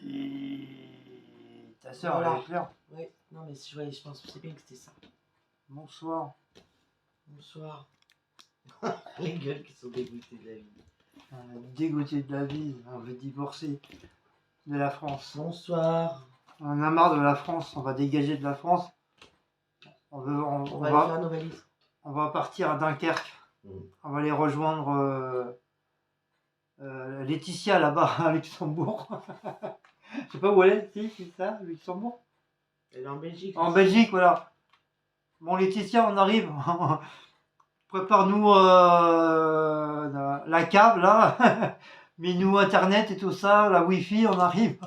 Et ta soeur, Voilà. elle est claire. Oui, non mais je pense que c'est bien que c'était ça. Bonsoir. Bonsoir. Les gueules qui sont dégoûtées de la vie. On est dégoûté de la vie, on veut divorcer de la France. Bonsoir. On en a marre de la France, on va dégager de la France. On va aller faire nos valises. On va partir à Dunkerque. On va aller rejoindre Laetitia là-bas à Luxembourg. Je sais pas où elle est, si, c'est ça, Luxembourg. Elle est en Belgique. En Belgique, voilà. Bon, Laetitia, on arrive. Prépare-nous la câble, là. Mets-nous Internet et tout ça, la Wi-Fi, on arrive.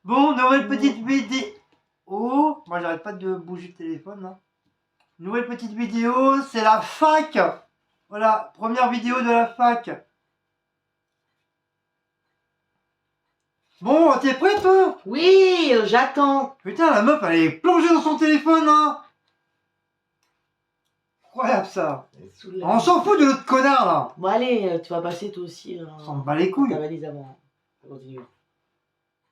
Bon, nouvelle petite vidéo. Oh, moi j'arrête pas de bouger le téléphone, là. Nouvelle petite vidéo, c'est la fac. Voilà, première vidéo de la fac. Bon, t'es prêt, toi? Oui, j'attends. Putain, la meuf, elle est plongée dans son téléphone, hein. Incroyable, ça. On s'en fout de l'autre connard, là. Bon, allez, tu vas passer toi aussi. On s'en bat les couilles. Ta valise avant. On continue.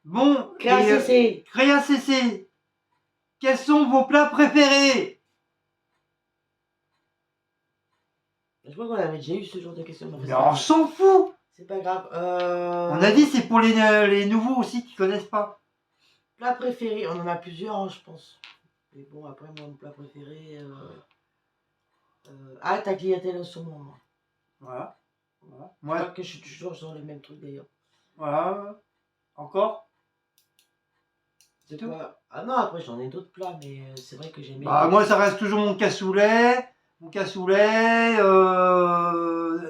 Bon, Créa CC. Créa CC. Quels sont vos plats préférés? Je crois qu'on avait déjà eu ce genre de questions. Mais on s'en fout. C'est pas grave. On a dit c'est pour les nouveaux aussi qui connaissent pas. Plat préféré, on en a plusieurs, hein, je pense. Mais bon, après, moi, mon plat préféré... Ah, ta clientèle au saumon, moi. Voilà. Je crois que je suis toujours sur le même truc, d'ailleurs. Voilà. Encore? C'est tout? Ah non, après, j'en ai d'autres plats, mais c'est vrai que j'aime bien... Bah, moi, ça reste toujours mon cassoulet. Mon cassoulet.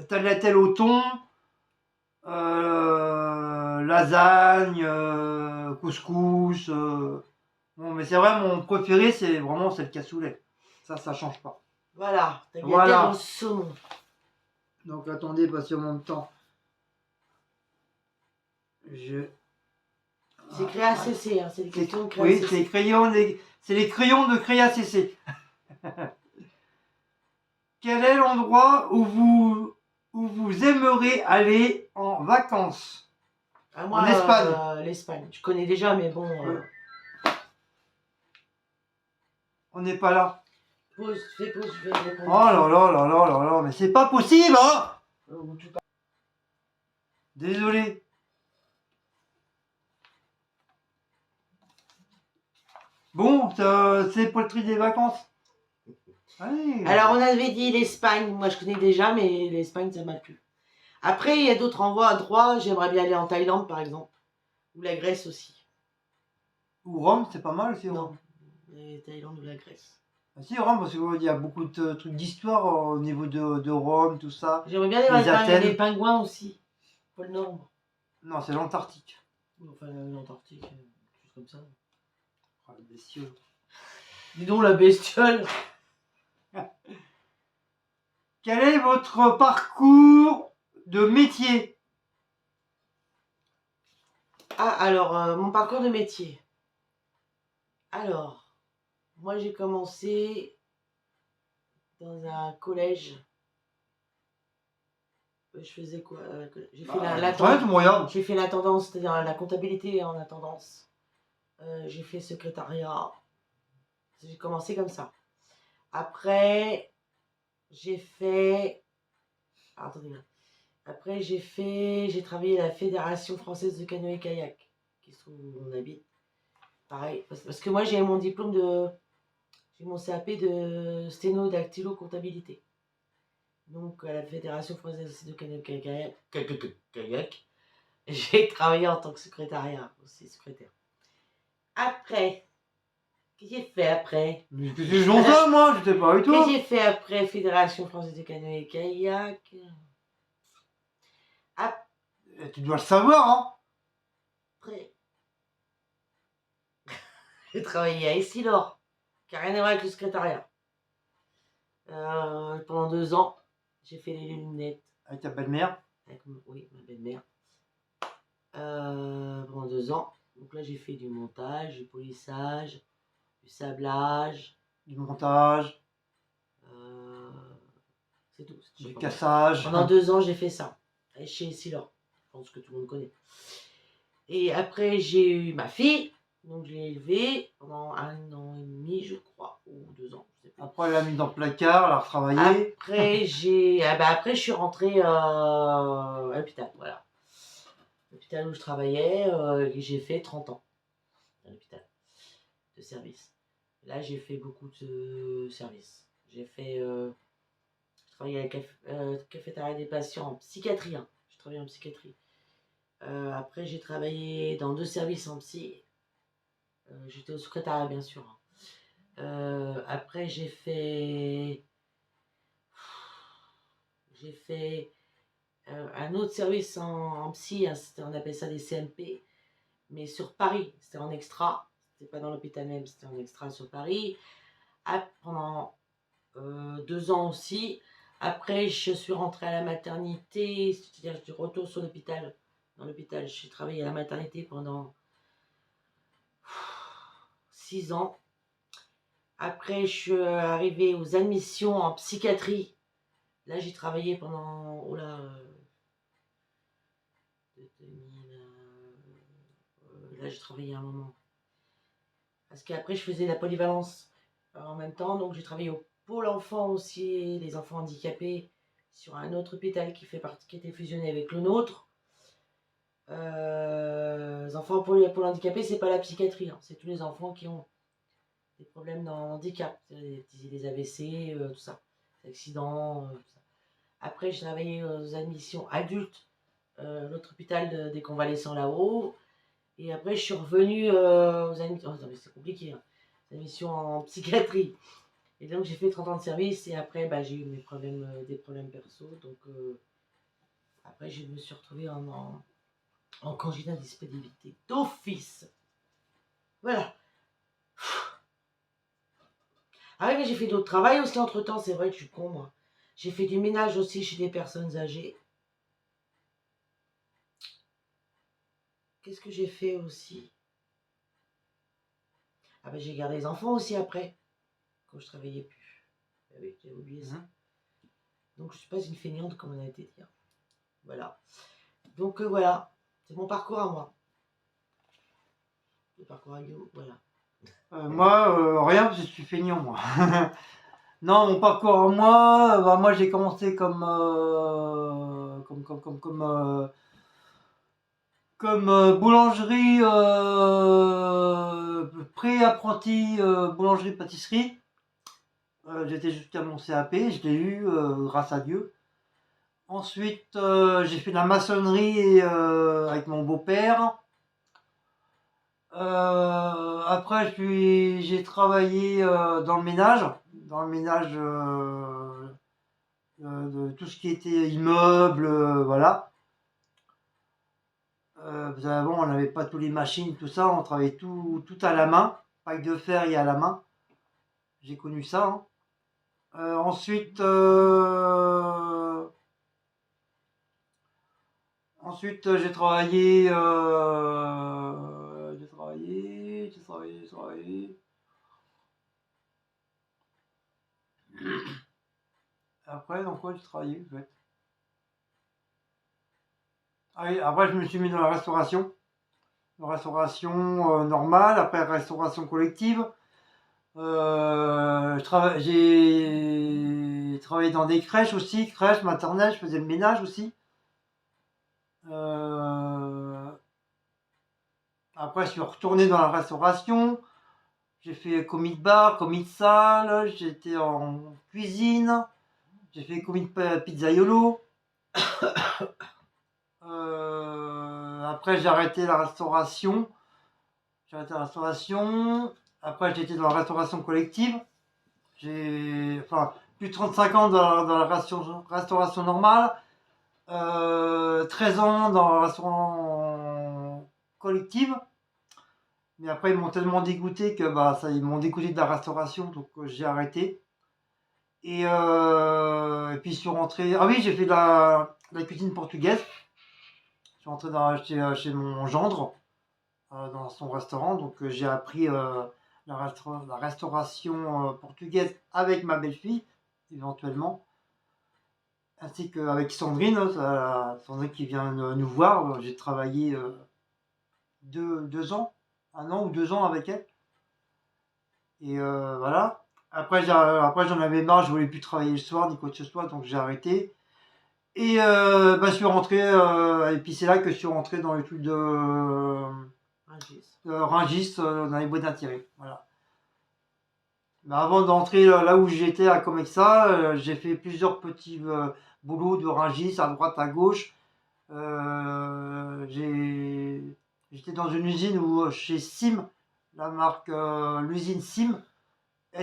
Tagliatelle au thon. Lasagne. Couscous. Bon, mais c'est vrai, mon préféré, c'est le cassoulet. Ça change pas. Voilà, tagliatelle Voilà. au saumon. Donc, attendez, parce qu'en même temps, c'est Créa CC, hein, c'est les questions de Créa oui, CC. c'est les crayons de Créa CC. Quel est l'endroit où vous aimeriez aller en vacances? Ah, moi, en Espagne. L'Espagne. Je connais déjà, mais bon... On n'est pas là. Pause, fais pause, je vais répondre. Oh là là là là là là, mais c'est pas possible, hein. Désolé. Bon, c'est pour le tri des vacances. Allez. Alors, on avait dit l'Espagne. Moi, je connais déjà, mais l'Espagne, ça m'a plu. Après, il y a d'autres envois à droit. J'aimerais bien aller en Thaïlande, par exemple. Ou la Grèce aussi. Ou Rome, c'est pas mal aussi. Non, Thaïlande ou la Grèce. Ah si, Rome, parce qu'il y a beaucoup de trucs d'histoire au niveau de Rome, tout ça. J'aimerais bien aller les pingouins aussi. Pôle Nord. Non, c'est l'Antarctique. Enfin, l'Antarctique, quelque chose comme ça. Oh, la bestiole. Dis donc, la bestiole. Quel est votre parcours de métier? Ah, alors, mon parcours de métier. Alors, moi, j'ai commencé dans un collège. Je faisais quoi? J'ai fait l'intendance, c'est-à-dire la comptabilité en attendance. J'ai fait secrétariat. J'ai commencé comme ça. Après, j'ai fait... Attendez. Après, j'ai travaillé à la Fédération Française de Canoë-Kayak, qui se trouve où on habite. Pareil, parce que moi, j'ai mon diplôme de... J'ai mon CAP de sténo-dactylo-comptabilité. Donc, à la Fédération Française de Canoë-Kayak, j'ai travaillé en tant que secrétariat, aussi secrétaire. Après, qu'est-ce que j'ai fait après? Mais qu'est-ce que j'en sais, moi? Je sais pas avec toi. Qu'est-ce que j'ai fait après Fédération Française de Canoë-Kayak? Tu dois le savoir, hein. Après, j'ai travaillé à Essilor, qui n'a rien à voir avec le secrétariat. Pendant 2 ans, j'ai fait les lunettes. Avec ta belle-mère? Oui, ma belle-mère. Pendant 2 ans. Donc là, j'ai fait du montage, du polissage, du sablage. Du montage. C'est tout. Du cassage. Pendant 2 ans, j'ai fait ça. Chez Essilor. pense que tout le monde connaît. Et après, j'ai eu ma fille. Donc, je l'ai élevée pendant 1 an et demi, je crois, ou 2 ans. Je sais plus. Après, elle l'a mis dans le placard, elle a retravaillé. Après, après, je suis rentrée à l'hôpital, voilà. L'hôpital où je travaillais, j'ai fait 30 ans à l'hôpital de service. Là, j'ai fait beaucoup de services. J'ai fait... je travaillais à la cafétéria des patients en psychiatrie. Hein. J'ai travaillé en psychiatrie. Après, j'ai travaillé dans 2 services en psy. J'étais au secrétariat, bien sûr. Après, j'ai fait un autre service en psy. Hein, on appelle ça des CMP. Mais sur Paris, c'était en extra. C'était pas dans l'hôpital même, c'était en extra sur Paris. Pendant 2 ans aussi. Après, je suis rentrée à la maternité, c'est-à-dire du retour sur l'hôpital. Dans l'hôpital, j'ai travaillé à la maternité pendant 6 ans. Après, je suis arrivée aux admissions en psychiatrie. Là, j'ai travaillé pendant... Oh là, là, j'ai travaillé un moment. Parce qu'après, je faisais la polyvalence en même temps. Donc, j'ai travaillé au pôle enfant aussi, les enfants handicapés, sur un autre hôpital qui était fusionné avec le nôtre. Les enfants pour les handicapés, c'est pas la psychiatrie, hein. C'est tous les enfants qui ont des problèmes d'handicap, des AVC, tout ça, des accidents, tout ça. Après, j'ai travaillé aux admissions adultes, l'autre hôpital des convalescents là-haut. Et après, je suis revenue aux admissions. Oh, c'est compliqué, hein. Les admissions en psychiatrie. Et donc, j'ai fait 30 ans de service. Et après, j'ai eu des problèmes perso. Donc, après, je me suis retrouvée en congé d'indisponibilité d'office. Voilà. Ah oui, mais j'ai fait d'autres travails aussi entre-temps. C'est vrai que je suis con, moi. J'ai fait du ménage aussi chez des personnes âgées. Qu'est-ce que j'ai fait aussi? Ah ben, j'ai gardé les enfants aussi après, quand je travaillais plus. Ah oui, j'avais oublié ça. Donc je suis pas une feignante comme on a été dire. Voilà. Donc voilà, c'est mon parcours à moi. Le parcours à Guillaume, voilà. Moi, rien, parce que je suis feignant, moi. Non, mon parcours à moi, moi j'ai commencé comme boulangerie, pré-apprenti boulangerie-pâtisserie. J'étais jusqu'à mon CAP, je l'ai eu grâce à Dieu. Ensuite, j'ai fait de la maçonnerie avec mon beau-père. Après, j'ai travaillé dans le ménage, de tout ce qui était immeuble, voilà. Avant, on n'avait pas toutes les machines, tout ça, on travaillait tout à la main, paille de fer et à la main. J'ai connu ça. Hein. Ensuite, j'ai travaillé, j'ai travaillé. Après, dans quoi j'ai travaillé, en fait? Ah oui, après, je me suis mis dans la restauration. Normale, après restauration collective. J'ai travaillé dans des crèches aussi, crèches maternelles, je faisais le ménage aussi. Après, je suis retourné dans la restauration. J'ai fait commis de bar, commis de salle, j'étais en cuisine, j'ai fait commis de pizzaiolo. Après, j'ai arrêté la restauration. Après, j'étais dans la restauration collective. J'ai plus de 35 ans dans la restauration normale. 13 ans dans la restauration collective. Mais après, ils m'ont tellement dégoûté que ils m'ont dégoûté de la restauration, donc j'ai arrêté. Et puis je suis rentré. Ah oui, j'ai fait de la cuisine portugaise. Je suis rentré chez mon gendre, dans son restaurant, donc j'ai appris la restauration portugaise avec ma belle-fille, éventuellement. ainsi qu'avec Sandrine, Sandrine qui vient nous voir. J'ai travaillé 2 ans, 1 an ou 2 ans avec elle. Et voilà. Après j'en avais marre, je voulais plus travailler le soir, ni quoi que ce soit, donc j'ai arrêté. Et je suis rentré, et puis c'est là que je suis rentré dans le truc de Rungis, dans les boîtes d'intérêt. Voilà. Mais avant d'entrer là où j'étais à Comexa, j'ai fait plusieurs petits boulots de Rungis à droite, à gauche. J'étais dans une usine où chez Sim, la marque, l'usine Sim,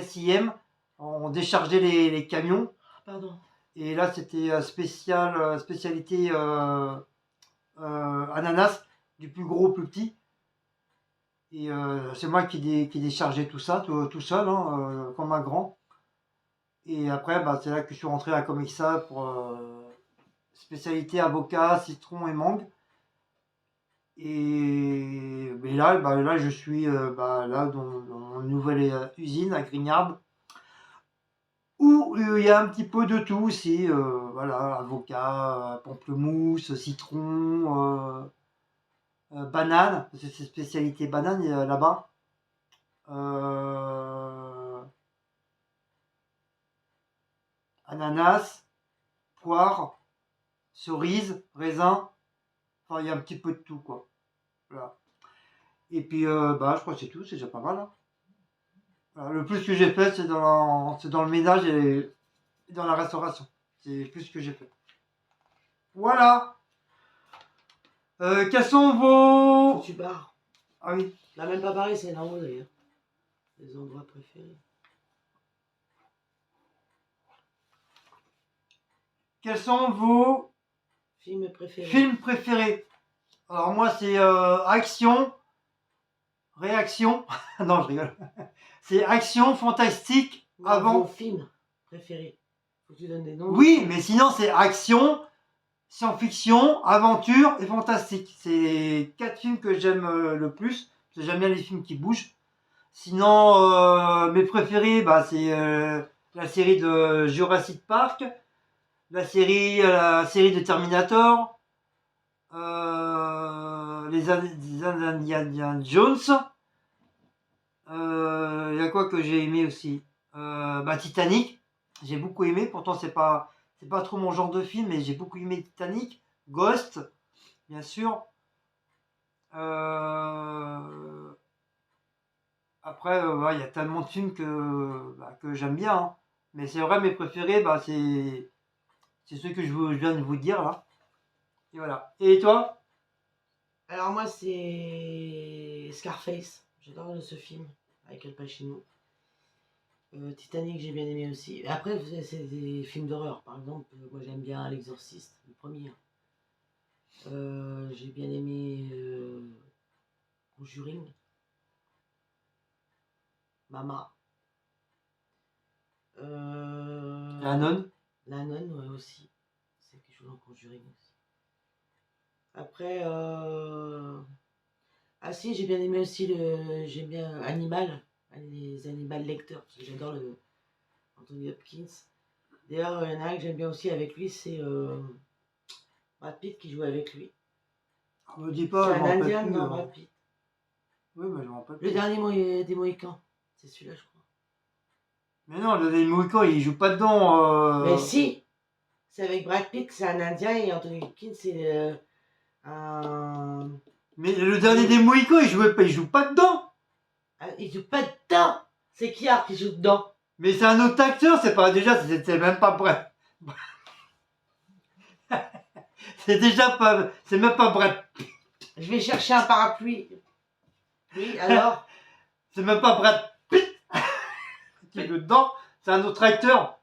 SIM, on déchargeait les camions. Pardon. Et là, c'était spécialité ananas, du plus gros au plus petit. Et c'est moi qui déchargeais tout ça, tout seul, hein, comme un grand. Et après, c'est là que je suis rentré à Comexa pour spécialité avocat, citron et mangue. Et là, je suis là dans mon nouvelle usine à Grignard, où il y a un petit peu de tout aussi. Voilà, avocat, pamplemousse, citron, banane, parce que c'est spécialité banane là-bas. Ananas, poire, cerise, raisin. Enfin, il y a un petit peu de tout, quoi. Voilà. Et puis, je crois que c'est tout, c'est déjà pas mal, hein. Voilà, le plus que j'ai fait, c'est dans le ménage et dans la restauration. C'est plus ce que j'ai fait. Voilà. Quels sont vos... Tu barres. Ah oui. Là, même pas pareil, c'est normal d'ailleurs. Les endroits préférés. Quels sont vos films préférés? Alors moi, c'est action, réaction. Non, je rigole. C'est action, fantastique, avant. Vos films préférés. Faut que tu donnes des noms. Oui, mais sinon c'est action, science-fiction, aventure et fantastique. C'est les 4 films que j'aime le plus. Parce que j'aime bien les films qui bougent. Sinon, mes préférés, c'est la série de Jurassic Park, la série de Terminator, les Indiana Jones. Il y a quoi que j'ai aimé aussi? Titanic, j'ai beaucoup aimé. Pourtant c'est pas trop mon genre de film, mais j'ai beaucoup aimé Titanic. Ghost, bien sûr. Après, il y a tellement de films que j'aime bien, hein. Mais c'est vrai, mes préférés, c'est ceux que je viens de vous dire là. Et voilà. Et toi? Alors moi, c'est Scarface. J'adore ce film avec Al Pacino. Titanic, j'ai bien aimé aussi. Après, c'est des films d'horreur. Par exemple, moi j'aime bien L'Exorciste, le premier. J'ai bien aimé Conjuring. Mama. La nonne. La nonne, ouais, aussi. C'est quelque chose en Conjuring aussi. Après, ah si, j'ai bien aimé aussi j'aime bien Animal, les Animal lecteurs, parce que j'adore le Anthony Hopkins. D'ailleurs, il y en a un que j'aime bien aussi avec lui, c'est Brad Pitt qui joue avec lui. On me dit pas, c'est un Indien dans Brad Pitt. Oui, mais je m'en rappelle plus. Le dernier des Mohicans, c'est celui-là, je crois. Mais non, le dernier Mohican, il joue pas dedans. Mais si, c'est avec Brad Pitt, c'est un Indien, et Anthony Hopkins, c'est un... Mais le dernier des Mohicans, il joue pas dedans. Il joue pas dedans. C'est Kiar qui joue dedans. Mais c'est un autre acteur, c'est même pas Brad. C'est même pas Brad. Je vais chercher un parapluie. Oui, alors. C'est même pas Brad Pitt qui joue dedans, c'est un autre acteur.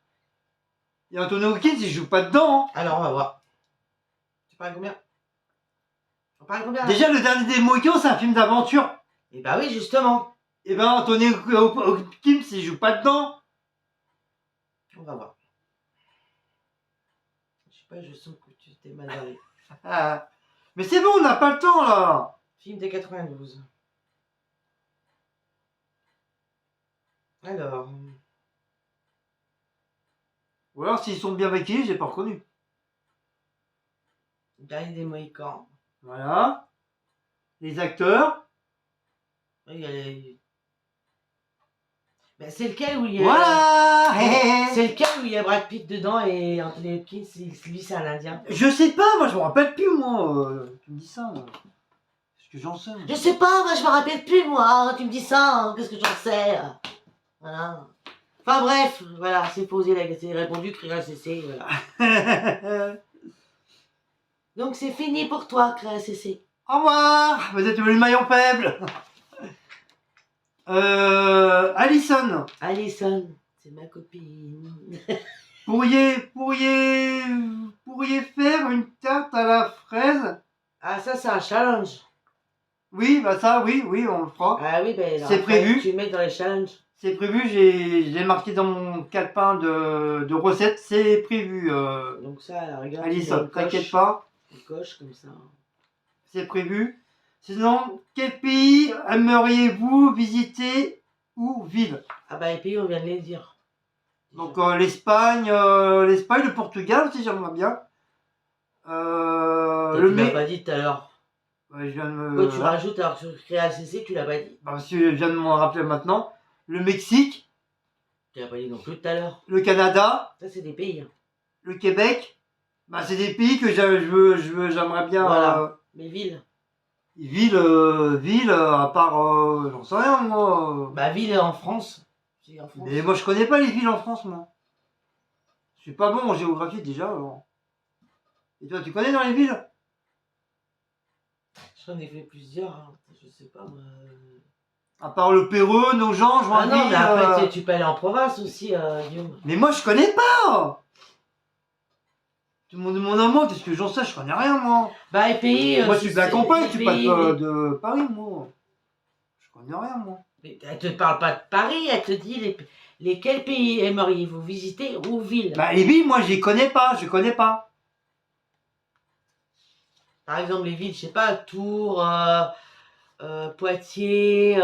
Et Anthony Hopkins, il joue pas dedans, hein. Alors, on va voir. Tu parles combien? Déjà, le dernier des Mohicans, c'est un film d'aventure. Et bah oui, justement. Et Anthony Hopkins, il joue pas dedans. On va voir. Je sais pas, je sens que tu t'es mal barré. Mais c'est bon, on n'a pas le temps là. Film des 92. Alors. Ou alors s'ils sont bien maquillés, j'ai pas reconnu. Dernier des Mohicans. Voilà. Les acteurs. Oui, il y a les... Ben, c'est lequel où il y a... Voilà. C'est lequel où il y a Brad Pitt dedans et Anthony Hopkins, lui c'est un Indien. Je sais pas, moi je me rappelle plus, moi. Tu me dis ça, moi. Qu'est-ce que j'en sais, moi. Je sais pas, moi je me rappelle plus moi, tu me dis ça, hein, qu'est-ce que j'en sais. Voilà. Enfin bref, voilà, c'est posé, c'est répondu, Créa CC, voilà. Donc c'est fini pour toi, Créa CC. Au revoir. Vous êtes le maillon faible. Alison. Alison, c'est ma copine. Pourriez faire une tarte à la fraise? Ah ça c'est un challenge. Oui, bah ça, oui, on le fera. Ah oui, ben c'est prévu. Tu mets dans les challenges. C'est prévu, j'ai marqué dans mon calepin de recettes, c'est prévu. Donc ça, à la rigueur, Alison, t'inquiète pas. Une coche comme ça. C'est prévu. Sinon, quel pays aimeriez-vous visiter ou vivre? Ah bah les pays, on vient de les dire. Donc l'Espagne, le Portugal aussi, j'aimerais bien. Tu l'as pas dit tout à l'heure. Ouais, je viens de me... Quoi, tu rajoutes alors sur Créa CC, tu l'as pas dit. Bah, parce que je viens de m'en rappeler maintenant. Le Mexique. Tu l'as pas dit non plus tout à l'heure. Le Canada. Ça, c'est des pays. Hein. Le Québec. Bah, c'est des pays que j'aimerais bien. Voilà. Mais villes. Ville, à part. J'en sais rien, moi. Bah, ville en France. C'est en France. Mais moi, je connais pas les villes en France, moi. Je suis pas bon en géographie déjà, alors. Et toi, tu connais dans les villes? J'en ai fait plusieurs. Hein. Je sais pas, moi. À part le Péreux, nos gens, je vois. Ah non, mais après, tu peux aller en province aussi, Guillaume. Mais moi, je connais pas! Tout le monde demande à moi, qu'est-ce que j'en sais, je connais rien, moi. Bah, les pays. Moi, je suis de la campagne, tu passes de Paris, moi. Je connais rien, moi. Mais elle te parle pas de Paris, elle te dit lesquels pays aimeriez-vous visiter ou villes. Bah, les villes, moi, je connais pas, Par exemple, les villes, je sais pas, Tours, Poitiers,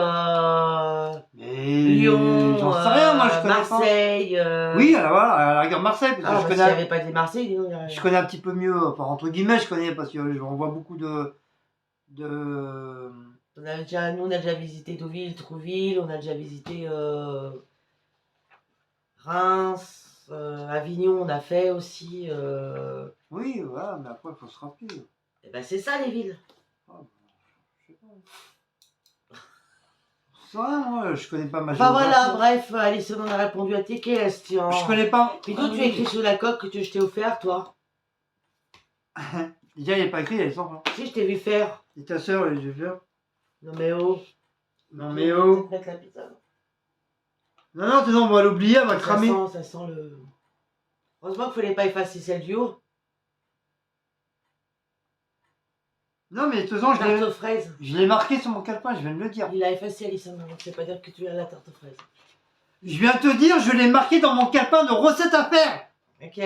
Lyon, j'en sais rien, moi, je connais Marseille. Oui, alors voilà, à la rigueur Marseille, parce que Ah, je bah, connais. si j'avais pas dit Marseille, dis donc, Je connais un petit peu mieux, enfin, entre guillemets, je connais, parce que on voit beaucoup de. Nous, on a déjà visité Deauville, Trouville, on a déjà visité Reims, Avignon, on a fait aussi. Oui, voilà, mais après, il faut se rappeler. Et ben, c'est ça, les villes. Ah, je sais pas. Ça, moi, je connais pas ma Enfin géographie. voilà, bref, Alison, on a répondu à tes questions. Je connais pas. Puis toi, tu as écrit sur la coque que je t'ai offert, toi. Déjà, il n'est pas écrit, il y a les enfants. Si, je t'ai vu faire. Et ta soeur, elle est faire. Non mais oh. Non mais oh. Mettre la pizza. Non, on va l'oublier, elle va cramer. Ça sent le... Heureusement qu'il fallait pas effacer celle du haut. Non mais de toute façon, Tarte aux fraises. Je l'ai marqué sur mon calepin, je viens de le dire. Il a effacé, Alison, donc c'est pas dire que tu as la tarte aux fraises. Je viens de te dire, je l'ai marqué dans mon calepin de recettes à faire. Ok.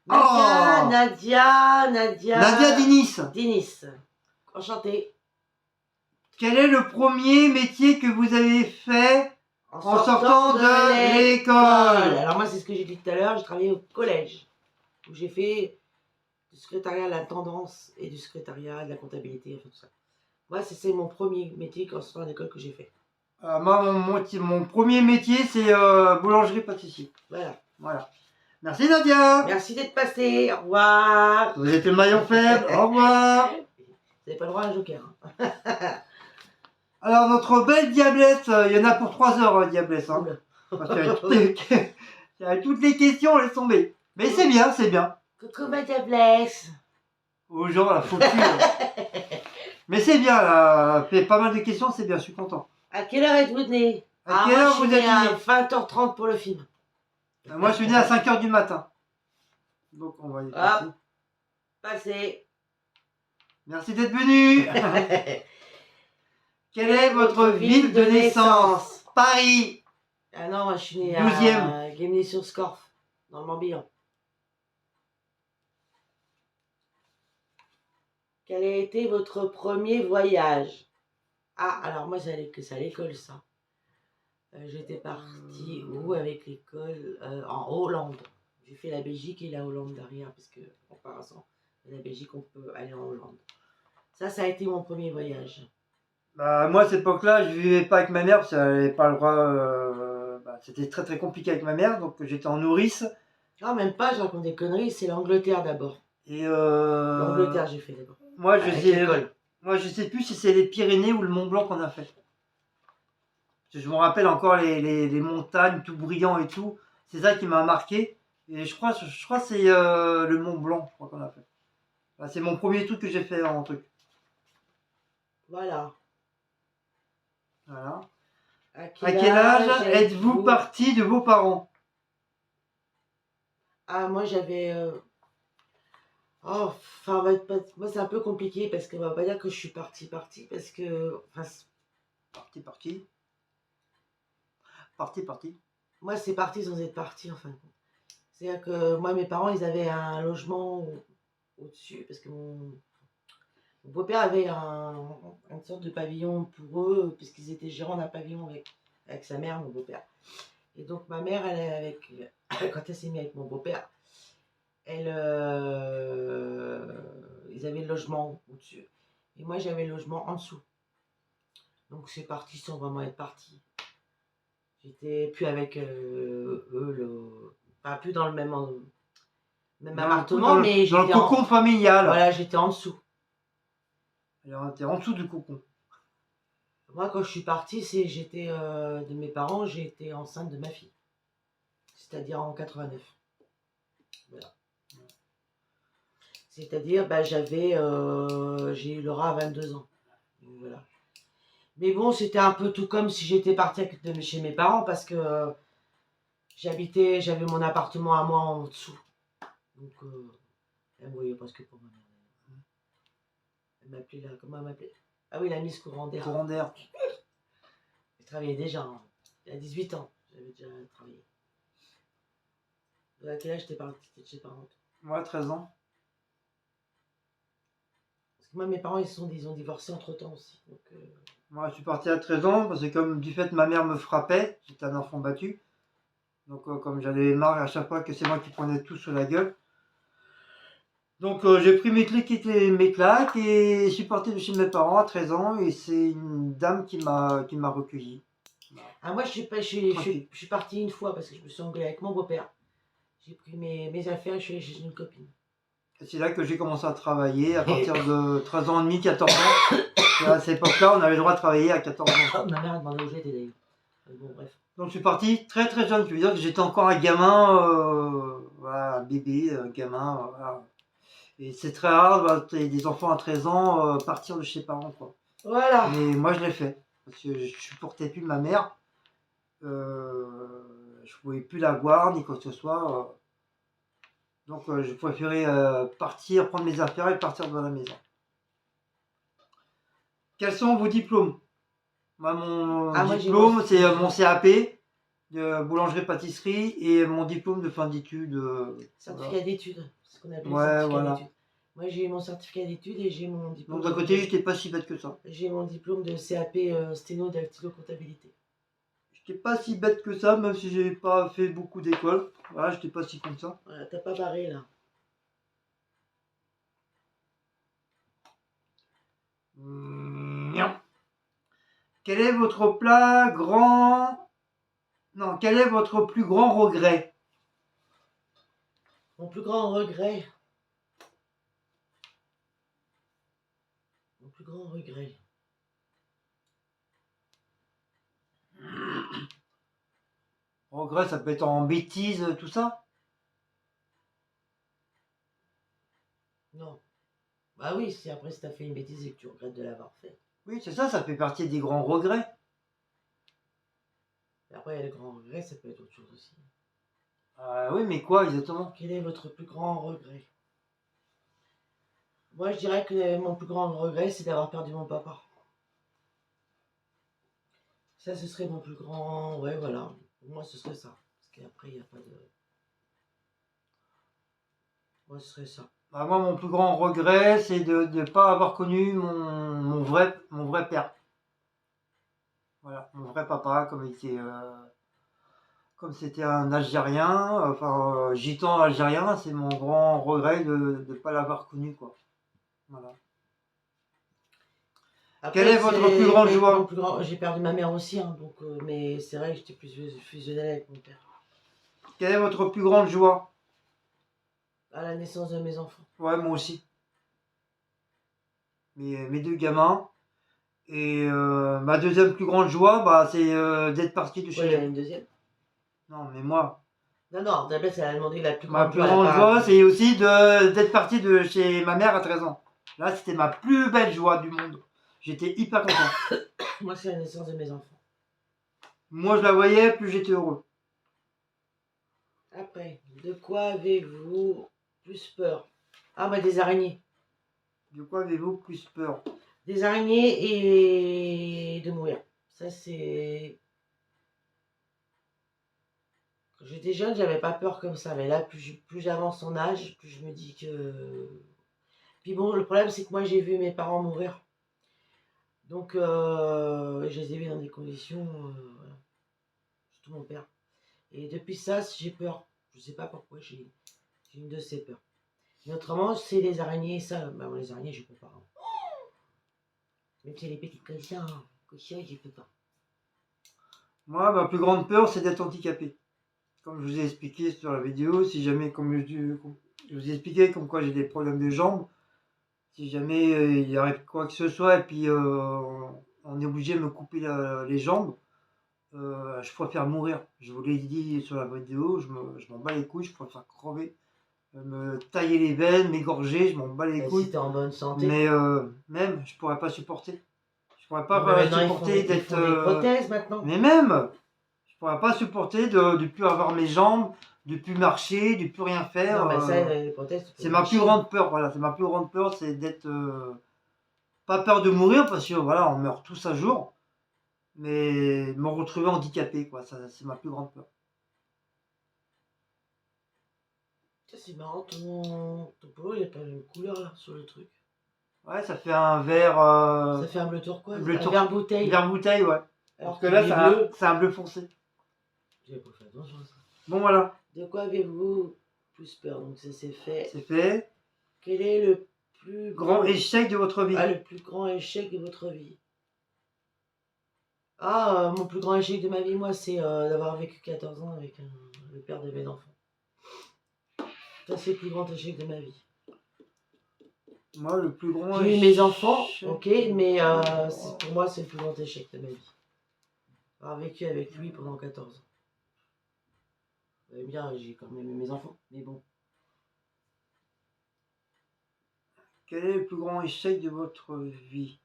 Nadia. Nadia Dinis. Dinis. Enchantée. Quel est le premier métier que vous avez fait en sortant de l'école? Alors moi, c'est ce que j'ai dit tout à l'heure, j'ai travaillé au collège. Où j'ai fait du secrétariat à la tendance et du secrétariat de la comptabilité, enfin tout ça. Moi, c'est mon premier métier en sortant de l'école que j'ai fait. Moi, mon premier métier, c'est boulangerie-pâtissier. Voilà. Merci Nadia. Merci d'être passé. Au revoir. Vous êtes le maillon faible. Au revoir. Vous n'avez pas le droit à un joker. Hein. Alors, notre belle diablesse, il y en a pour 3 heures, diablesse. Hein. Parce qu'il toutes les questions, laisse tomber. Mais c'est bien, c'est bien. Coucou ma diablesse. Aux gens, la faut Mais c'est bien, là. Fait pas mal de questions, c'est bien, je suis content. À quelle heure êtes-vous né? À quelle heure vous êtes né? À 20h30 pour le film. Moi, je suis né à 5h du matin. Donc, on va y passer. Passez. Merci d'être venu. Quelle est votre ville de naissance? Paris. Ah non, moi je suis né 12e. à Guémené-sur-Scorff, dans le Morbihan. Quel a été votre premier voyage? Ah, alors moi c'est à l'école ça. J'étais partie où avec l'école? En Hollande. J'ai fait la Belgique et la Hollande derrière, parce que en comparaison, Et la Belgique, on peut aller en Hollande. Ça a été mon premier voyage. Bah, moi, à cette époque-là, je vivais pas avec ma mère parce qu'elle n'avait pas le droit. C'était très très compliqué avec ma mère, donc j'étais en nourrice. Ah, même pas, je raconte des conneries, c'est l'Angleterre d'abord. Et L'Angleterre, j'ai fait d'abord. moi, je Avec sais plus si c'est les Pyrénées ou le Mont Blanc qu'on a fait. Je me rappelle encore les montagnes tout brillant et tout. C'est ça qui m'a marqué. Et je crois que c'est le Mont Blanc, je crois qu'on a fait. Bah, c'est mon premier truc que j'ai fait en truc. Voilà. Voilà. À À quel âge êtes-vous parti de vos parents? Ah, moi j'avais. Oh, enfin, moi c'est un peu compliqué parce qu'on va pas dire que je suis partie parce que. Enfin, Parti. moi c'est parti sans être parti en fin de compte. C'est-à-dire que moi mes parents ils avaient un logement au-dessus parce que mon beau-père avait une sorte de pavillon pour eux puisqu'ils étaient gérants d'un pavillon avec sa mère, mon beau-père. Et donc ma mère, quand elle s'est mise avec mon beau-père, ils avaient le logement au-dessus. Et moi, j'avais le logement en dessous. Donc c'est parti sans vraiment être parti. J'étais plus avec eux, pas plus dans le même appartement, mais dans le cocon familial. Voilà, j'étais en dessous. Alors, t'es en dessous du cocon. Moi, quand je suis partie, j'étais de mes parents, j'ai été enceinte de ma fille. C'est-à-dire en 89. Voilà. C'est-à-dire, j'ai eu Laura à 22 ans. Donc, voilà. Mais bon, c'était un peu tout comme si j'étais partie de chez mes parents parce que j'avais mon appartement à moi en dessous. Donc, elle me voyait presque pour ma mère. Elle m'appelait là, comment elle m'appelait? Ah oui, la Miss Courant d'air. Courant d'air. Je travaillais déjà, hein. À 18 ans, j'avais déjà travaillé. À quel âge t'es partie de chez tes parents? Moi, 13 ans. Parce que moi, mes parents, ils ont divorcé entre-temps aussi. Donc, moi, je suis parti à 13 ans parce que comme du fait ma mère me frappait, j'étais un enfant battu. Donc comme j'avais marre à chaque fois que c'est moi qui prenais tout sur la gueule. Donc j'ai pris mes claques et je suis parti de chez mes parents à 13 ans et c'est une dame qui m'a recueilli. Ah, moi, je suis partie une fois parce que je me suis engueulée avec mon beau-père. J'ai pris mes affaires et je suis allée chez une copine. C'est là que j'ai commencé à travailler à partir de 13 ans et demi, 14 ans. Et à cette époque-là, on avait le droit de travailler à 14 ans. Ma mère a demandé où j'étais d'ailleurs. Bon, bref. Donc je suis parti très très jeune. Je veux dire que j'étais encore un gamin, voilà, un bébé, un gamin. Voilà. Et c'est très rare, des enfants à 13 ans partir de chez les parents, quoi. Voilà. Mais moi, je l'ai fait. Parce que je supportais plus ma mère. Je ne pouvais plus la voir, ni quoi que ce soit. Donc, je préférais partir, prendre mes affaires et partir de la maison. Quels sont vos diplômes? Moi, mon diplôme, c'est mon CAP de boulangerie-pâtisserie et mon diplôme de fin d'études. Certificat d'études, c'est ce qu'on appelle certificat d'études. Moi, j'ai eu mon certificat d'études et j'ai mon diplôme. Donc, d'un côté, j'étais pas si bête que ça. J'ai mon diplôme de CAP sténo dactylo-comptabilité. J'étais pas si bête que ça, même si j'ai pas fait beaucoup d'écoles. Voilà, j'étais pas si con que ça. Voilà, t'as pas barré là. Quel est votre quel est votre plus grand regret? Mon plus grand regret. Mon plus grand regret. Regret, ça peut être en bêtise, tout ça? Non. Bah oui, si après si t'as fait une bêtise et que tu regrettes de l'avoir fait. Oui, c'est ça, ça fait partie des grands regrets. Et après, les grands regrets, ça peut être autre chose aussi. Oui, mais quoi exactement? Quel est votre plus grand regret? Moi, je dirais que mon plus grand regret, c'est d'avoir perdu mon papa. Ça, ce serait mon plus grand... Ouais, voilà. Pour moi, ce serait ça. Parce qu'après, il n'y a pas de... Moi, ce serait ça. Moi, mon plus grand regret, c'est de ne pas avoir connu mon vrai père. Voilà, mon vrai papa, comme il était comme c'était un Algérien, enfin gitan algérien, c'est mon grand regret de ne pas l'avoir connu, quoi. Voilà. Après, Quelle est votre plus grande joie? J'ai perdu ma mère aussi, hein, donc, mais c'est vrai que j'étais plus fusionnelle avec mon père. Quelle est votre plus grande joie? À la naissance de mes enfants. Ouais, moi aussi. Mes deux gamins. Et ma deuxième plus grande joie, bah, c'est d'être parti de Ouais, chez il y en a une deuxième. Non, mais moi, Non, d'abord, elle a demandé la plus ma grande plus joie. grande joie, c'est aussi d'être parti de chez ma mère à 13 ans. Là, c'était ma plus belle joie du monde. J'étais hyper content. Moi, c'est la naissance de mes enfants. Moi, je la voyais, plus j'étais heureux. Après, de quoi avez-vous plus peur? Ah, bah, des araignées. De quoi avez-vous plus peur? Des araignées et de mourir. Ça, c'est... Quand j'étais jeune, j'avais pas peur comme ça. Mais là, plus j'avance en âge, plus je me dis que... Puis bon, le problème, c'est que moi, j'ai vu mes parents mourir. Donc, je les ai vus dans des conditions... voilà. Surtout mon père. Et depuis ça, j'ai peur. Je sais pas pourquoi, j'ai une de ces peurs. Mais autrement, c'est les araignées. Ça, bah, les araignées, je peux pas. Hein. Même si les petites comme ça, je peux pas. Moi, ma plus grande peur, c'est d'être handicapé. Comme je vous ai expliqué sur la vidéo, si jamais, je vous ai expliqué comme quoi j'ai des problèmes de jambes, si jamais il arrive quoi que ce soit et puis on est obligé de me couper les jambes, je préfère mourir. Je vous l'ai dit sur la vidéo, je m'en bats les couilles, je préfère crever, me tailler les veines, m'égorger, je m'en bats les couilles. Si t'es en bonne santé. Mais même, je pourrais pas supporter. Je pourrais pas supporter d'être. Ils font des prothèses maintenant. Mais même, je pourrais pas supporter de plus avoir mes jambes, de plus marcher, de plus rien faire. Non, mais ça, les prothèses. C'est ma plus grande peur, voilà. C'est ma plus grande peur, c'est d'être. Pas peur de mourir, parce que voilà, on meurt tous un jour. Mais me retrouver handicapé, quoi. Ça, c'est ma plus grande peur. C'est marrant, ton polo, il n'y a pas la même couleur là sur le truc. Ouais, ça fait un vert. Ça fait un bleu turquoise. Bleu Un vert bouteille. Vert bouteille, ouais. Alors Parce que là, c'est un bleu foncé. J'ai pas fait attention à ça. Bon, voilà. De quoi avez-vous plus peur? Donc, ça c'est fait. C'est fait. Quel est le plus Grand échec de votre vie? Ah, le plus grand échec de votre vie. Ah, mon plus grand échec de ma vie, moi, c'est d'avoir vécu 14 ans avec le père de mes enfants. Ça, c'est le plus grand échec de ma vie. Moi, le plus grand J'ai eu mes enfants, ok, mais pour moi, c'est le plus grand échec de ma vie. Avoir vécu avec lui pendant 14 ans. Vous allez me dire, j'ai quand même eu mes enfants, mais bon. Quel est le plus grand échec de votre vie?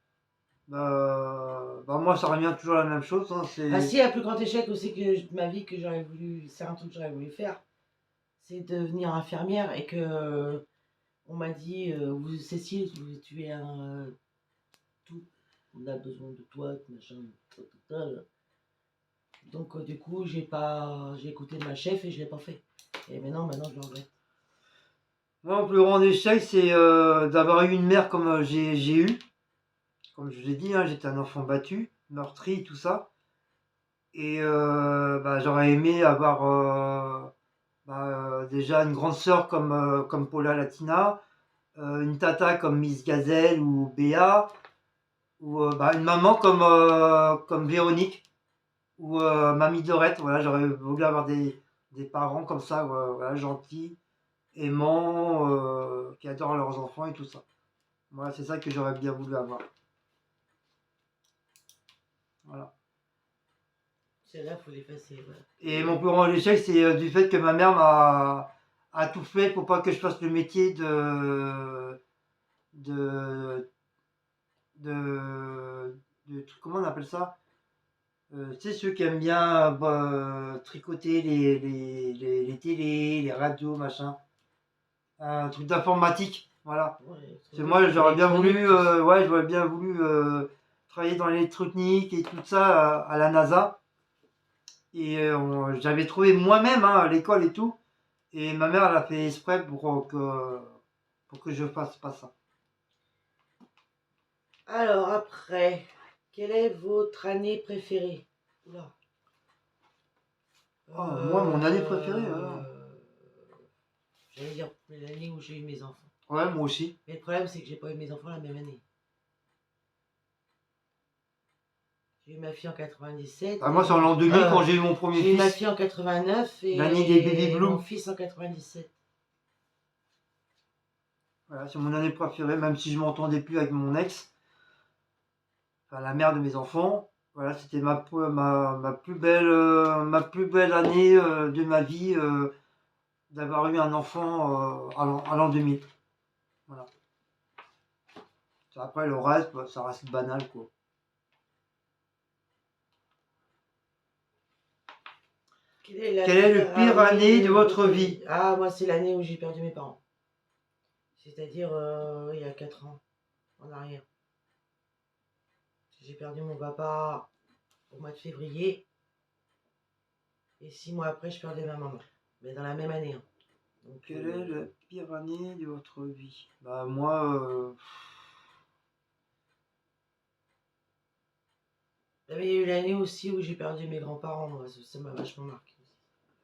Moi, ça revient toujours à la même chose. Hein, Ah si, le plus grand échec aussi de ma vie que j'aurais voulu, c'est un truc que j'aurais voulu faire, c'est devenir infirmière et que on m'a dit, Cécile, tu es un tout, on a besoin de toi, machin, total. Donc du coup, j'ai écouté ma chef et je l'ai pas fait. Et maintenant je le regrette. Moi, mon plus grand échec, c'est d'avoir eu une mère comme j'ai eu. Comme je vous ai dit, hein, j'étais un enfant battu, meurtri, tout ça. Et j'aurais aimé avoir déjà une grande sœur comme Paula Latina, une tata comme Miss Gazelle ou Béa, ou une maman comme Véronique, ou Mamie Dorette. Voilà, j'aurais voulu avoir des parents comme ça, voilà, gentils, aimants, qui adorent leurs enfants et tout ça. Voilà, c'est ça que j'aurais bien voulu avoir. Voilà. Celle-là, il faut l'effacer. Voilà. Et mon plus grand échec, c'est du fait que ma mère a tout fait pour pas que je fasse le métier comment on appelle ça? Tu sais, ceux qui aiment bien tricoter les télés, les radios, machin. Un truc d'informatique, voilà. Ouais, moi, j'aurais bien voulu, j'aurais bien voulu travailler dans l'électronique et tout ça à la NASA. Et j'avais trouvé moi-même à l'école et tout. Et ma mère, elle a fait exprès pour que je fasse pas ça. Alors après, quelle est votre année préférée? Oula. Oh, moi, mon année préférée, alors. J'allais dire l'année où j'ai eu mes enfants. Ouais, moi aussi. Mais le problème, c'est que j'ai pas eu mes enfants la même année. J'ai eu ma fille en 97. Ah, moi, c'est en l'an 2000 quand j'ai eu mon premier J'ai eu ma fils. fille en 89 et L'année des baby blues. mon fils en 97. Voilà, c'est mon année préférée, même si je m'entendais plus avec mon ex, enfin la mère de mes enfants. Voilà, c'était ma plus belle année de ma vie d'avoir eu un enfant à l'an 2000. Voilà. Après, le reste, bah, ça reste banal, quoi. Quelle est le pire année de votre vie? Ah, moi, c'est l'année où j'ai perdu mes parents. C'est-à-dire il y a 4 ans en arrière. J'ai perdu mon papa au mois de février. Et 6 mois après, je perdais ma maman. Mais dans la même année. Hein. Donc, quelle est la pire année de votre vie? Bah, moi. Il y a eu l'année aussi où j'ai perdu mes grands-parents. Ça m'a vachement marqué.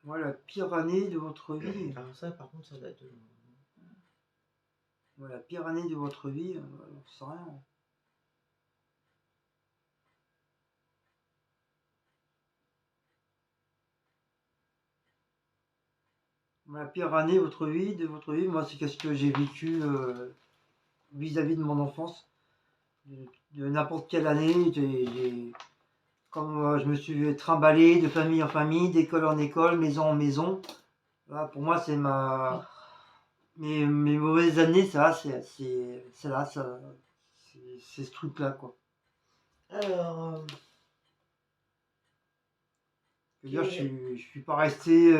Moi, la pire année de votre vie. Alors, ça, par contre, ça date de. Moi, la pire année de votre vie, j'en sais rien. La pire année de votre vie, moi, c'est qu'est-ce que j'ai vécu vis-à-vis de mon enfance. De n'importe quelle année, comme je me suis trimballé de famille en famille, d'école en école, maison en maison. Voilà, pour moi, c'est mes mauvaises années, ça, c'est là, ça, c'est ce truc-là, quoi. Alors. Je suis pas resté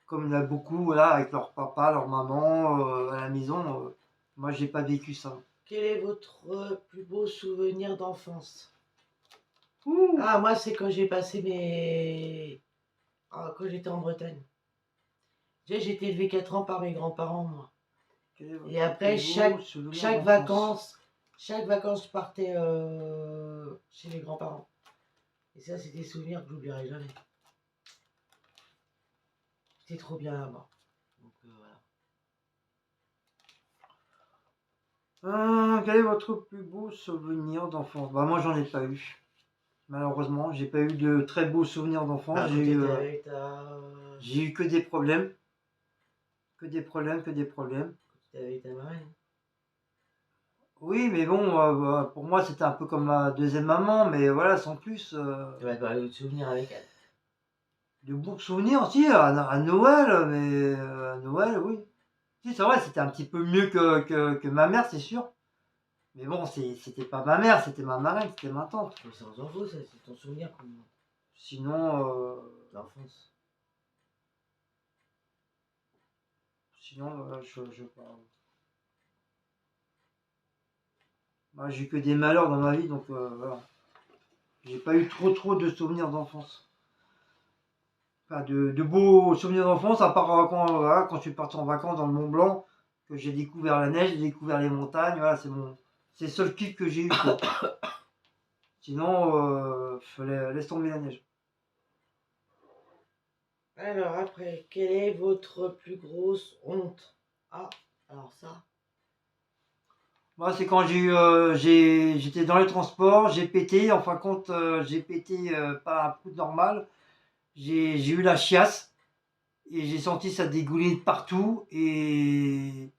comme il y en a beaucoup, voilà, avec leur papa, leur maman à la maison. Moi, j'ai pas vécu ça. Quel est votre plus beau souvenir d'enfance? Ouh. Ah, moi, c'est quand j'ai passé mes. Ah, quand j'étais en Bretagne. J'ai été élevé 4 ans par mes grands-parents, moi. Et après, chaque vacances, je partais chez mes grands-parents. Et ça, c'est des souvenirs que j'oublierai jamais. C'était trop bien là-bas. Donc voilà. Quel est votre plus beau souvenir d'enfance? Bah, moi, j'en ai pas eu. Malheureusement, j'ai pas eu de très beaux souvenirs d'enfance. Bah, j'ai eu que des problèmes. Que des problèmes. T'étais avec ta marraine. Oui, mais bon, pour moi, c'était un peu comme ma deuxième maman, mais voilà, sans plus. Tu vas te parler de souvenirs avec elle. De beaux souvenirs aussi, à Noël, mais à Noël, oui. Si, c'est vrai, c'était un petit peu mieux que ma mère, c'est sûr. Mais bon, c'était pas ma mère, c'était ma marraine, c'était ma tante. Mais ça, on s'en fout, ça, c'est ton souvenir. Sinon, l'enfance. Sinon, je parle. Moi, j'ai eu que des malheurs dans ma vie, donc voilà. J'ai pas eu trop de souvenirs d'enfance. Enfin, de beaux souvenirs d'enfance, à part quand je suis parti en vacances dans le Mont Blanc, que j'ai découvert la neige, j'ai découvert les montagnes, voilà, c'est le seul kiff que j'ai eu, quoi. Sinon, laisse tomber la neige. Alors après, quelle est votre plus grosse honte? Ah, alors ça. Moi, c'est quand j'étais dans les transports, j'ai pété, en fin de compte, j'ai pété pas un coup normal, j'ai eu la chiasse et j'ai senti ça dégouler de partout et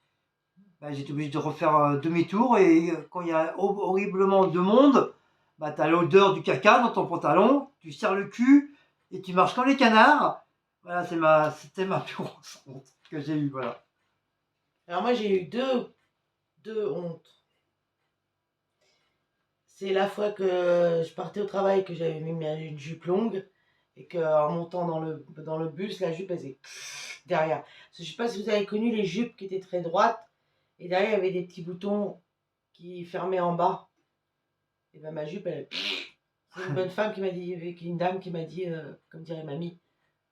bah, j'étais obligé de refaire demi-tour et quand il y a horriblement de monde, bah, tu as l'odeur du caca dans ton pantalon, tu serres le cul et tu marches comme les canards. Voilà, c'était ma plus grosse honte que j'ai eue, voilà. Alors moi j'ai eu deux hontes. C'est la fois que je partais au travail, que j'avais mis une jupe longue et qu'en montant dans le bus, la jupe elle faisait derrière. Je ne sais pas si vous avez connu les jupes qui étaient très droites et derrière il y avait des petits boutons qui fermaient en bas. Et ben ma jupe, c'est une bonne femme qui m'a dit, une dame qui m'a dit, comme dirait mamie,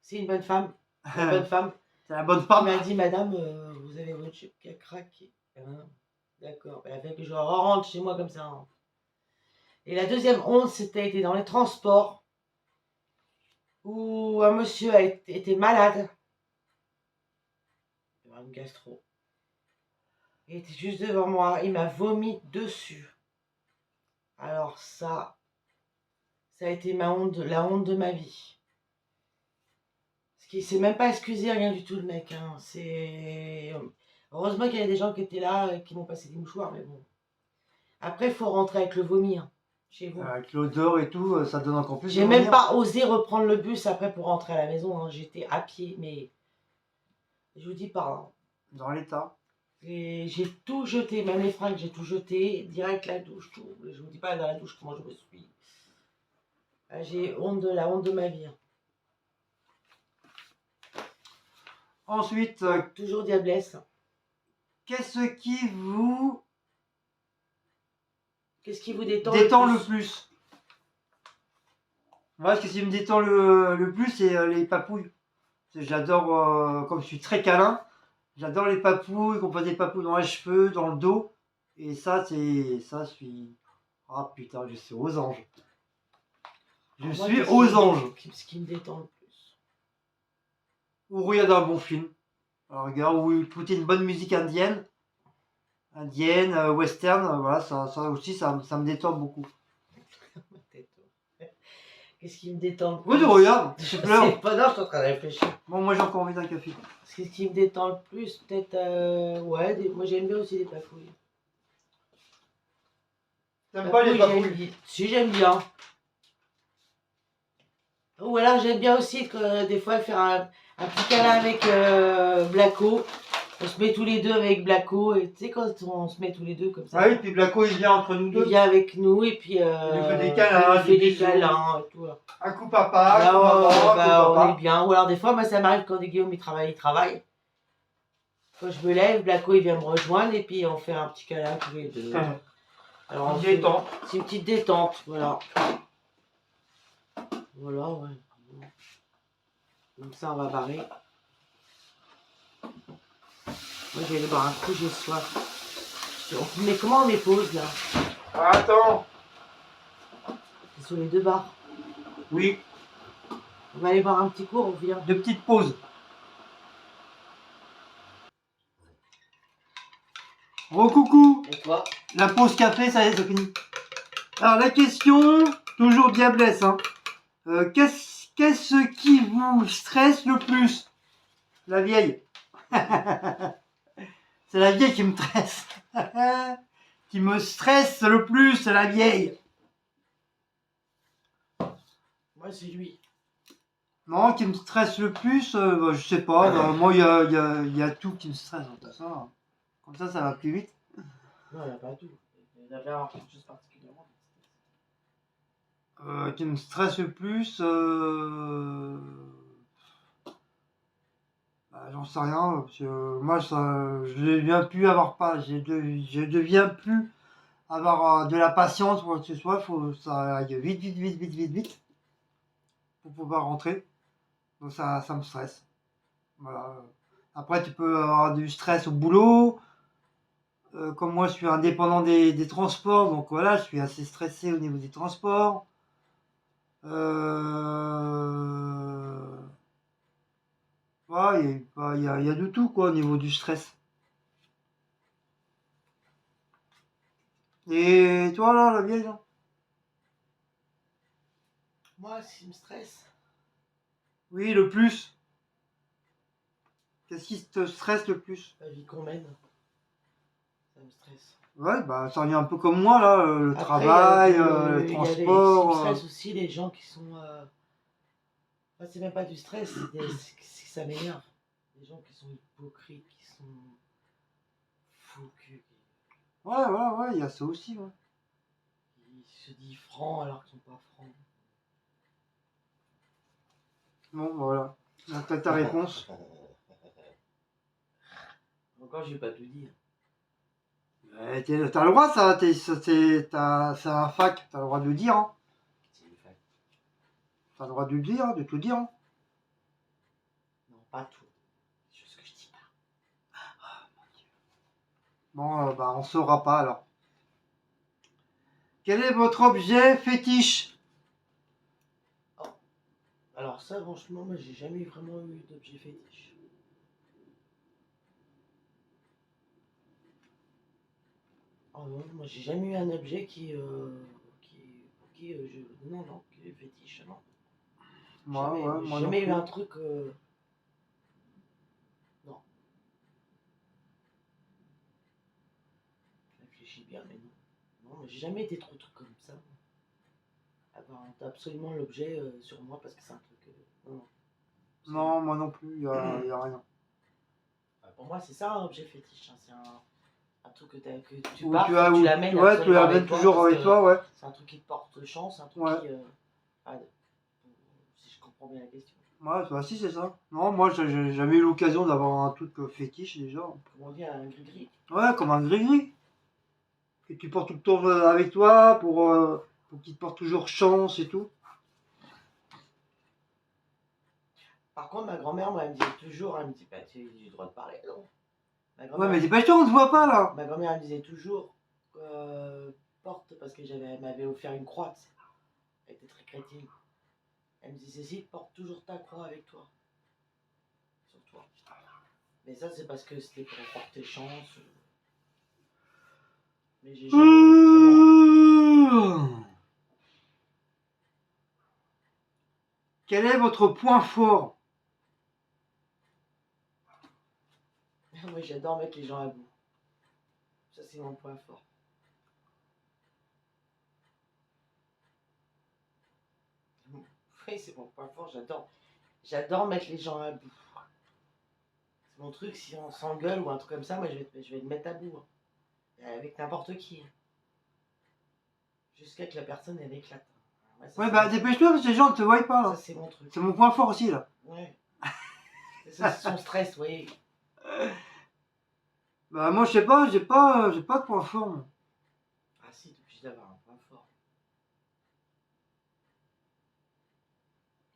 c'est une bonne femme. Une bonne femme. C'est la bonne femme. Qui m'a dit, madame, vous avez votre jupe qui a craqué. D'accord. Elle a fait que je rentre chez moi comme ça. Hein. Et la deuxième honte, c'était dans les transports. où un monsieur a été malade. Il avait une gastro. Il était juste devant moi, il m'a vomi dessus. Alors ça a été la honte de ma vie. Parce qu'il s'est même pas excusé, rien du tout, le mec. Hein. Heureusement qu'il y a des gens qui étaient là et qui m'ont passé des mouchoirs, mais bon. Après, il faut rentrer avec le vomi, hein, chez vous. Avec l'odeur et tout, ça donne encore plus de J'ai même vomir. pas osé reprendre le bus après pour rentrer à la maison. Hein. J'étais à pied, mais je vous dis pas. Hein. Dans l'état. J'ai tout jeté, même les fringues, j'ai tout jeté. Direct la douche, tout. Je vous dis pas dans la douche comment je me suis. J'ai la honte de ma vie. Hein. Ensuite, Toujours diablesse. qu'est-ce qui vous détend le plus? Moi, ce qui me détend le plus, c'est les papouilles. J'adore, comme je suis très câlin, j'adore les papouilles, qu'on passe des papouilles dans les cheveux, dans le dos. Et ça, je suis... Ah putain, je suis aux anges. Je suis aux anges. Ce qui me détend le plus. Ou regarder un bon film. Alors, regarde, ou écouter une bonne musique indienne. Western, voilà, ça aussi, ça me détend beaucoup. Qu'est-ce qui me détend le plus? Oui, regarde, je pleure. C'est pas non, je suis en train de réfléchir. Bon, moi j'ai encore envie d'un café. Ce qui me détend le plus, peut-être, ouais, moi j'aime bien aussi les papouilles. T'aimes pas les papouilles? Si, j'aime bien. Ou alors j'aime bien aussi que des fois faire un petit câlin avec Blacko. On se met tous les deux avec Blacko. Et tu sais, quand on se met tous les deux comme ça. Ah oui, puis Blacko il vient entre nous deux. Il vient avec nous et puis. Il nous fait des câlins, il fait des câlins et tout. Là. Un coup papa, Là, un coup maman, un coup papa. on est bien. Ou alors des fois, moi ça m'arrive quand Guillaume il travaille. Quand je me lève, Blacko il vient me rejoindre et puis on fait un petit câlin tous les deux. Alors, une détente. C'est une petite détente, voilà. Voilà, ouais. Donc ça, on va barrer. Moi, je vais aller boire un coup, j'ai soif. Mais comment on les pose, là? Attends. C'est sur les deux barres. Oui. On va aller boire un petit coup, on revient. Deux petites pauses. Coucou. Et toi? La pause café, ça y est, c'est fini. Alors la question, toujours diablesse, hein. Qu'est-ce qui vous stresse le plus? La vieille. C'est la vieille qui me stresse. Qui me stresse le plus, c'est la vieille. Moi, c'est lui. Non, qui me stresse le plus, je sais pas. Moi, il y a tout qui me stresse. Ça. Comme ça va plus vite. Non, il n'y a pas tout. Il y a vraiment quelque chose particulièrement. Qui me stresse le plus, j'en sais rien. Parce que moi, je deviens plus avoir de la patience pour que ce soit. Il faut que ça aille vite pour pouvoir rentrer. Donc ça me stresse. Voilà. Après, tu peux avoir du stress au boulot. Comme moi, je suis indépendant des transports, donc voilà, je suis assez stressé au niveau des transports. Ouais, il y a de tout quoi au niveau du stress. Et toi là, la vieille là? Moi, ce qui me stresse. Oui, le plus. Qu'est-ce qui te stresse le plus? La vie qu'on mène. Ça me stresse. Ouais, bah ça revient un peu comme moi là, le travail, le transport. Ce qui me stresse aussi, les gens qui sont. Enfin, c'est même pas du stress, c'est ça m'énerve. Les gens qui sont hypocrites, qui sont fous cul. Ouais, il y a ça aussi. Ouais. Ils se disent francs alors qu'ils sont pas francs. Bon, voilà. T'as ta réponse. Encore, je vais pas te le dire. T'as le droit, ça. C'est un fac. T'as le droit de le dire. Hein. C'est une fac. T'as le droit de le dire, de tout dire. Hein. Non, pas tout. C'est juste que je dis pas. Oh, mon Dieu. Bon, bah, on saura pas alors. Quel est votre objet fétiche? Alors ça, franchement, moi, j'ai jamais vraiment eu d'objet fétiche. Oh non, moi, j'ai jamais eu un objet qui non, non, qui est fétiche, non. Moi, Jamais, ouais, j'ai moi non jamais eu plus. un truc. Non. Je réfléchis bien, mais non. Non, mais j'ai jamais été trop truc comme ça. Avoir absolument l'objet sur moi parce que c'est un truc. Non, non. Non, moi non plus, y a rien. Pour moi, c'est ça un objet fétiche. Hein. C'est un truc que tu Ou pars, tu faut as, que tu ou, l'amènes ouais, tu absolument l'amènes avec toi. toujours Parce avec que toi, ouais. c'est un truc qui te porte chance, un truc Ouais. qui. Si je comprends bien la question. Ouais, bah si, c'est ça. Non, moi, j'ai jamais eu l'occasion d'avoir un truc fétiche, déjà. Comment dire, un gris-gris. Ouais, comme un gris-gris. Que tu portes tout le temps avec toi pour qu'il te porte toujours chance et tout. Par contre, ma grand-mère, moi, elle me disait toujours, elle me dit, bah, tu as le droit de parler, non? Ouais, mais dépêche-toi, on te voit pas, là. Ma grand-mère, elle me disait toujours, porte, parce que elle m'avait offert une croix, tu sais. Elle était très chrétienne. Elle me disait, Cécile, porte toujours ta croix avec toi. Sur toi. Mais ça, c'est parce que c'était pour porter chance. Mais j'ai jamais. Quel est votre point fort? Moi, j'adore mettre les gens à bout. Ça, c'est mon point fort. Oui, c'est mon point fort, j'adore. J'adore mettre les gens à bout. C'est mon truc, si on s'engueule ou un truc comme ça, moi, je vais le mettre à bout. Hein. Avec n'importe qui. Jusqu'à que la personne, elle éclate. Ouais, bah dépêche-toi parce que les gens ne te voient pas, là. Ça, c'est mon truc. C'est mon point fort aussi, là. Ouais. C'est son stress, vous voyez. Bah moi, je sais pas, j'ai pas de point fort, moi. Ah si, t'es obligé d'avoir un point fort.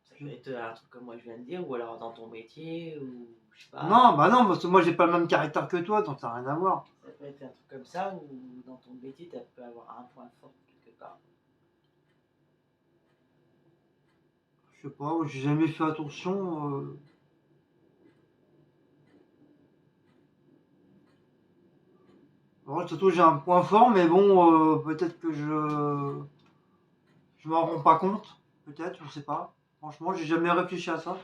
Ça peut être un truc comme moi je viens de dire, ou alors dans ton métier, ou je sais pas. Non, bah non, parce que moi, j'ai pas le même caractère que toi, donc ça n'a rien à voir. Ça peut être un truc comme ça, ou dans ton métier, tu peux avoir un point fort quelque part. Je sais pas, j'ai jamais fait attention. Alors, surtout, j'ai un point fort, mais bon, peut-être que je m'en rends pas compte. Peut-être, je sais pas. Franchement, j'ai jamais réfléchi à ça.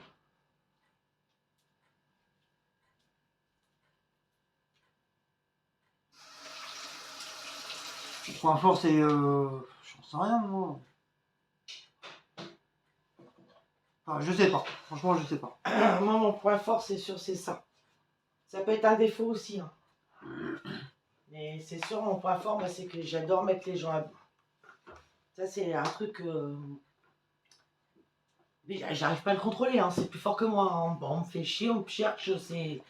Le point fort, c'est. J'en sais rien, moi. Enfin, je sais pas. Franchement, je sais pas. Moi, mon point fort, c'est sûr, c'est ça. Ça peut être un défaut aussi. Hein. Mais c'est sûr, mon point fort, moi, c'est que j'adore mettre les gens à bout. Ça, c'est un truc. Mais j'arrive pas à le contrôler, hein. C'est plus fort que moi. Hein. On me fait chier, on me cherche, c'est.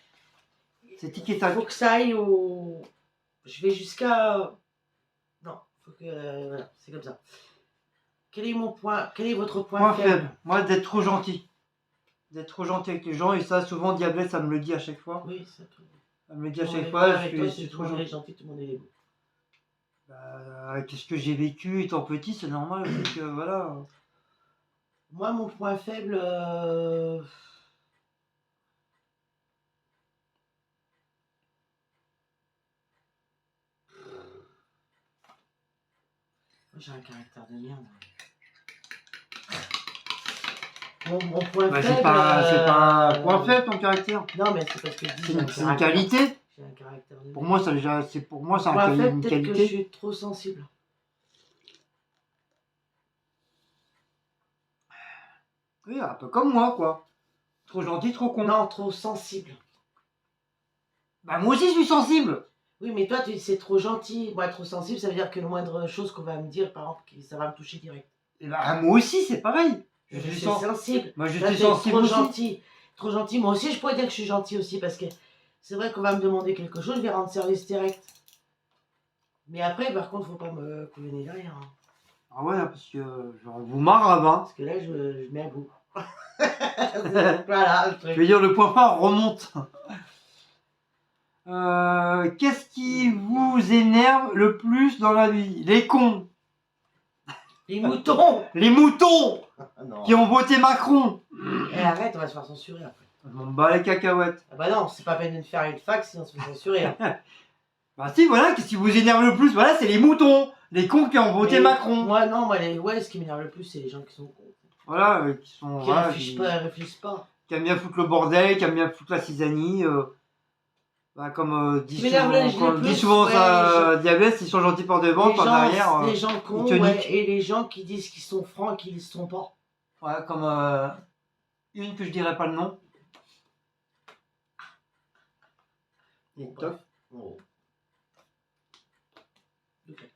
C'est tic et tac. Faut que ça aille au. Je vais jusqu'à. Non, faut que. Voilà, c'est comme ça. Quel est votre point faible? Moi, d'être trop gentil. D'être trop gentil avec les gens, et ça, souvent, Diablesse, ça me le dit à chaque fois. Oui, c'est tout. Elle me le dit à chaque fois, je je suis suis trop trop gentil. gentil, tout le monde est beau. Bah, qu'est-ce que j'ai vécu étant petit, c'est normal aussi que, voilà. Moi, mon point faible. J'ai un caractère de merde. Mon point Bah, faible. c'est pas un point faible ton caractère. Non, mais c'est parce que je dis C'est une qualité. J'ai un caractère de merde. Pour moi, c'est une faible, qualité. Que je suis trop sensible. Oui, un peu comme moi, quoi. Trop gentil, trop con. Non, trop sensible. Bah, moi aussi, je suis sensible. Oui, mais toi, c'est trop gentil. Moi, trop sensible, ça veut dire que le moindre chose qu'on va me dire, par exemple, ça va me toucher direct. Et bah, moi aussi, c'est pareil. Je suis sensible. Moi, je suis sensible trop aussi. Gentil. Trop gentil. Moi aussi, je pourrais dire que je suis gentil aussi, parce que c'est vrai qu'on va me demander quelque chose, je vais rendre service direct. Mais après, par contre, faut pas me couillonner derrière. Hein. Ah ouais, parce que genre, vous marave, hein. Parce que là, je mets à bout. Voilà, le truc. Je veux dire, le point fort remonte. Qu'est-ce qui vous énerve le plus dans la vie? Les cons. Les moutons. Les moutons Non. qui ont voté Macron. Et arrête, on va se faire censurer après. Je m'en bats les cacahuètes. Ah bah non, c'est pas peine de faire une fac sinon on se fait censurer. Hein. Bah si, voilà, qu'est-ce qui vous énerve le plus? Voilà, c'est les moutons. Les cons qui ont voté Macron. Moi, non, moi, ouais, ce qui m'énerve le plus, c'est les gens qui sont cons. Voilà, qui sont... Qui voilà, réfléchissent pas. Qui aiment bien foutre le bordel, qui aiment bien foutre la cisanie. Bah, comme dit souvent ouais, ça, Diabète, ils sont gentils par devant, par derrière. Les gens cons, ouais, et les gens qui disent qu'ils sont francs et qu'ils ne sont pas. Voilà, comme une que je dirais pas le nom. Et top. Oh. Okay.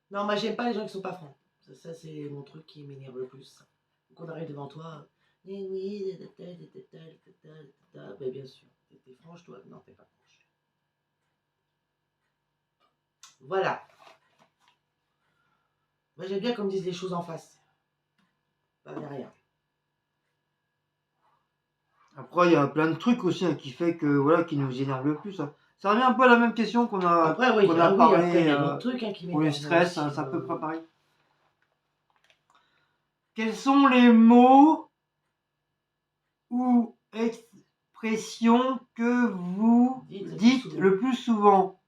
Non, moi j'aime pas les gens qui sont pas francs. Ça c'est mon truc qui m'énerve le plus. Donc on arrive devant toi. Mais bien sûr, t'es franche toi? Non, t'es pas franche. Voilà. Moi j'aime bien qu'on me dise les choses en face. Pas derrière. Après, il y a plein de trucs aussi hein, qui fait que voilà, qui nous énerve le plus. Hein. Ça revient un peu à la même question qu'on a, après, oui, qu'on a parlé après, y a d'autres trucs, hein, qui pour le stress, c'est à peu près pareil. Quels sont les mots ou expressions que vous dites le plus souvent?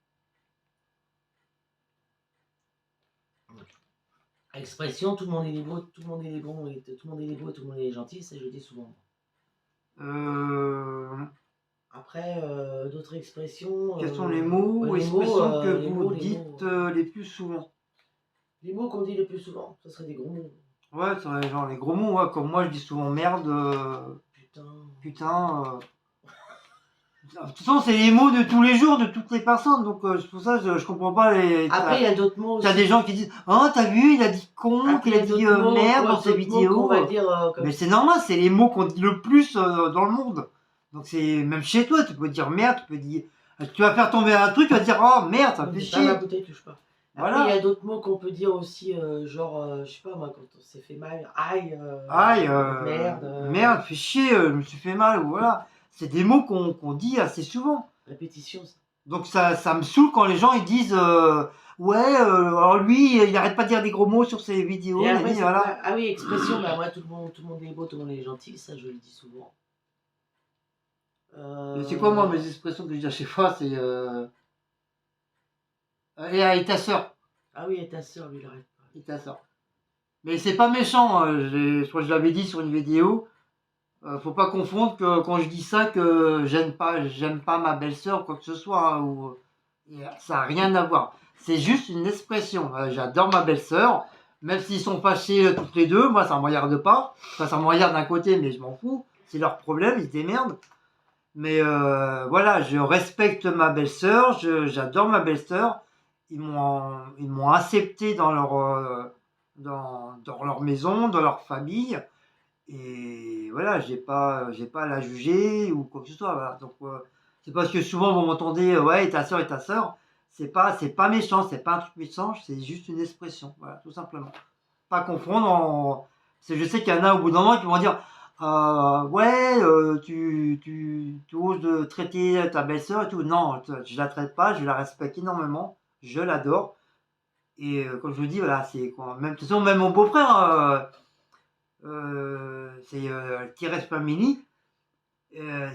Expression, tout le monde est beau, tout le monde est bon, tout le monde est beau, tout le monde est gentil, ça je le dis souvent. Après, d'autres expressions. Quels sont les mots ou expressions que vous dites les plus souvent? Les mots qu'on dit le plus souvent, ce serait des gros mots. Ouais, c'est vrai, genre les gros mots, ouais, comme moi je dis souvent merde, putain. De toute façon, c'est les mots de tous les jours, de toutes les personnes, donc c'est pour ça que je comprends pas les. Après, il y a d'autres mots aussi. T'as des gens qui disent oh, t'as vu, il a dit con, qu'il a dit merde dans ses vidéos. Mais c'est normal, c'est les mots qu'on dit le plus dans le monde. Donc c'est même chez toi, tu peux dire merde, tu peux dire. Tu vas faire tomber un truc, tu vas dire oh merde, ça fait chier. La bouteille touche pas. Après, voilà. Il y a d'autres mots qu'on peut dire aussi, genre, je sais pas moi, quand on s'est fait mal, aïe, merde, fait chier, je me suis fait mal, ou voilà. C'est des mots qu'on dit assez souvent. Répétition, ça. Donc ça me saoule quand les gens ils disent ouais, alors lui il arrête pas de dire des gros mots sur ses vidéos. Et après, voilà. Ah oui, expression, bah moi tout le monde est beau, tout le monde est gentil, ça je le dis souvent. C'est quoi moi mes expressions que je dis à chaque fois, c'est et ta soeur. Ah oui, et ta soeur, lui il arrête pas. Et ta soeur. Mais c'est pas méchant, je crois que je l'avais dit sur une vidéo. Faut pas confondre que quand je dis ça que j'aime pas ma belle-sœur ou quoi que ce soit, hein, ou ça n'a rien à voir. C'est juste une expression. J'adore ma belle-sœur, même s'ils sont fâchés toutes les deux, moi ça me regarde pas. Enfin, ça me regarde d'un côté, mais je m'en fous. C'est leur problème, ils se démerdent. Mais voilà, je respecte ma belle-sœur, j'adore ma belle-sœur. Ils m'ont accepté dans leur maison, dans leur famille. Et voilà, j'ai pas à la juger ou quoi que ce soit. Voilà. Donc c'est parce que souvent vous m'entendez ouais, et ta soeur, c'est pas méchant, c'est pas un truc méchant, c'est juste une expression, voilà, tout simplement. Pas confondre je sais qu'il y en a au bout d'un moment qui vont dire ouais, tu oses traiter ta belle-sœur et tout. Non, je la traite pas, je la respecte énormément, je l'adore. Et comme je vous dis, voilà, c'est quoi. Même, de toute façon, même mon beau-frère, c'est Thérèse Family.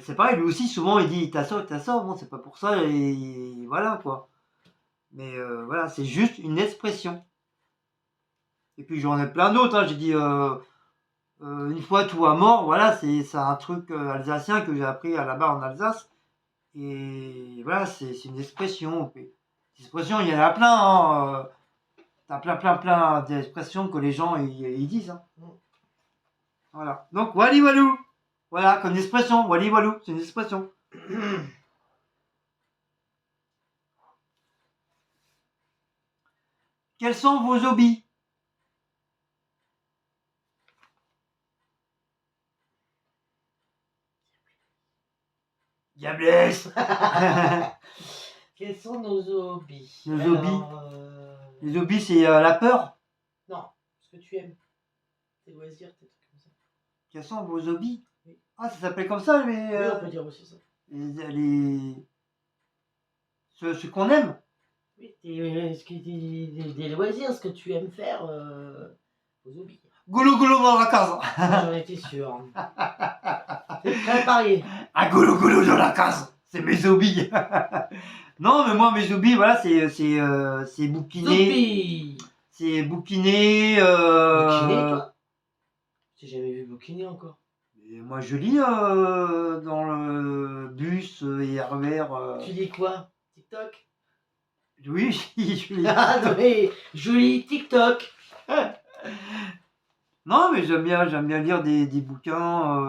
C'est pareil, lui aussi, souvent, il dit ta soeur, bon, c'est pas pour ça, et voilà quoi. Mais voilà, c'est juste une expression. Et puis j'en ai plein d'autres, hein. J'ai dit une fois tout à mort, voilà, c'est un truc alsacien que j'ai appris là-bas en Alsace. Et voilà, c'est une expression. Puis, expression, il y en a plein, hein. T'as plein d'expressions que les gens ils disent. Hein. Voilà. Donc, wali walou. Voilà, comme expression. Wali walou, c'est une expression. Quels sont vos hobbies? Diablesse. Quels sont nos hobbies? Nos hobbies. Les hobbies, c'est la peur? Non, ce que tu aimes. Tes loisirs, tes trucs comme ça. Quels sont vos hobbies? Oui. Ah, ça s'appelle comme ça, mais... Oui, on peut dire aussi ça. Ce qu'on aime? Oui, des loisirs, ce que tu aimes faire aux hobbies. Goulou goulou dans la case. J'en étais sûr. C'est très parié. Un goulou goulou dans la case. C'est mes hobbies. Non, mais moi, mes hobbies, voilà, c'est bouquiner. Zoupi. C'est bouquiner. Bouquiner, toi? J'ai jamais vu bouquiner encore. Et moi, je lis dans le bus et RER. Tu dis quoi? TikTok? Oui, je lis. Ah non, mais je lis TikTok. Non, mais j'aime bien lire des bouquins,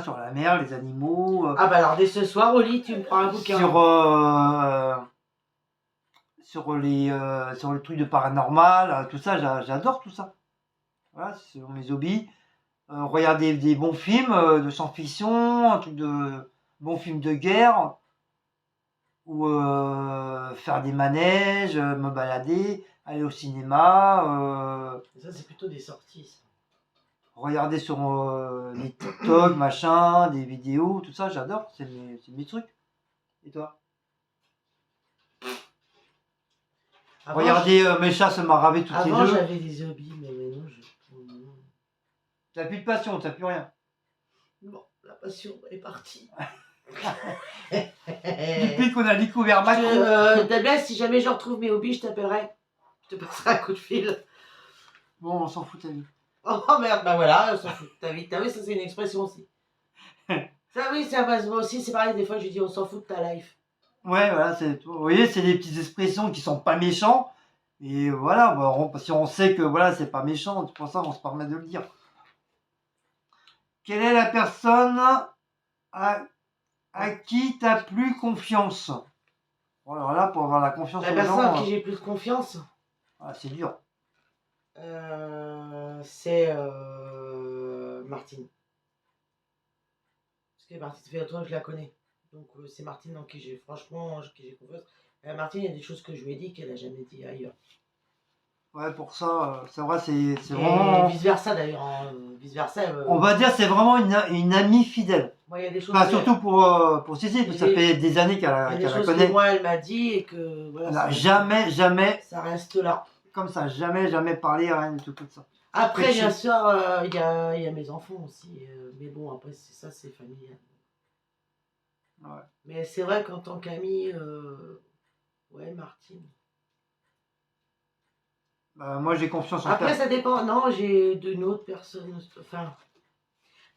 sur la mer, les animaux. Ah bah alors dès ce soir au lit, tu me prends un bouquin. Sur les trucs de paranormal, tout ça, j'adore tout ça. Voilà, c'est mes hobbies. Regarder des bons films de science-fiction, un truc de bons films de guerre, ou faire des manèges, me balader, aller au cinéma. Ça c'est plutôt des sorties. Ça. Regarder sur les TikTok, machin, des vidéos, tout ça, j'adore, c'est mes trucs. Et toi? Regardez mes chats se maraver toutes les deux. Avant j'avais des hobbies, mais maintenant je... T'as plus de passion, t'as plus rien. Bon, la passion est partie. Depuis qu'on a découvert Macron. Douglas, si jamais je retrouve mes hobbies, je t'appellerai. Je te passerai un coup de fil. Bon, on s'en fout ta vie. Oh merde, bah voilà, on s'en fout de ta vie. T'as vu, ça c'est une expression aussi. Ça oui, ça va, moi aussi c'est pareil, des fois je dis on s'en fout de ta life. Ouais, voilà, vous voyez, c'est des petites expressions qui sont pas méchants. Et voilà, si on sait que voilà, c'est pas méchant, c'est pour ça qu'on se permet de le dire. Quelle est la personne à qui t'as plus confiance? Bon, alors là, pour avoir la confiance La aux personne gens, à qui j'ai plus confiance, c'est dur. c'est Martine. Parce que Martine, ça fait longtemps que je la connais. Donc c'est Martine en qui j'ai franchement confiance. Martine, il y a des choses que je lui ai dit qu'elle n'a jamais dit ailleurs. Ouais, pour ça, c'est vrai, c'est vraiment... vice versa d'ailleurs. Vice versa. On va dire c'est vraiment une amie fidèle. Moi, il y a des choses. Surtout pour Cécile, parce que ça fait des années qu'elle la connaît. Il y a des choses que moi, elle m'a dit et que voilà. Elle n'a jamais. Ça reste là. Comme ça, jamais parlé, rien du tout comme ça. Après, bien sûr, il y a mes enfants aussi. Mais bon, après, c'est familial. Ouais. Mais c'est vrai qu'en tant qu'amie, ouais, Martine. Moi, j'ai confiance en Après, ça dépend. Non, j'ai d'une autre personne. Enfin,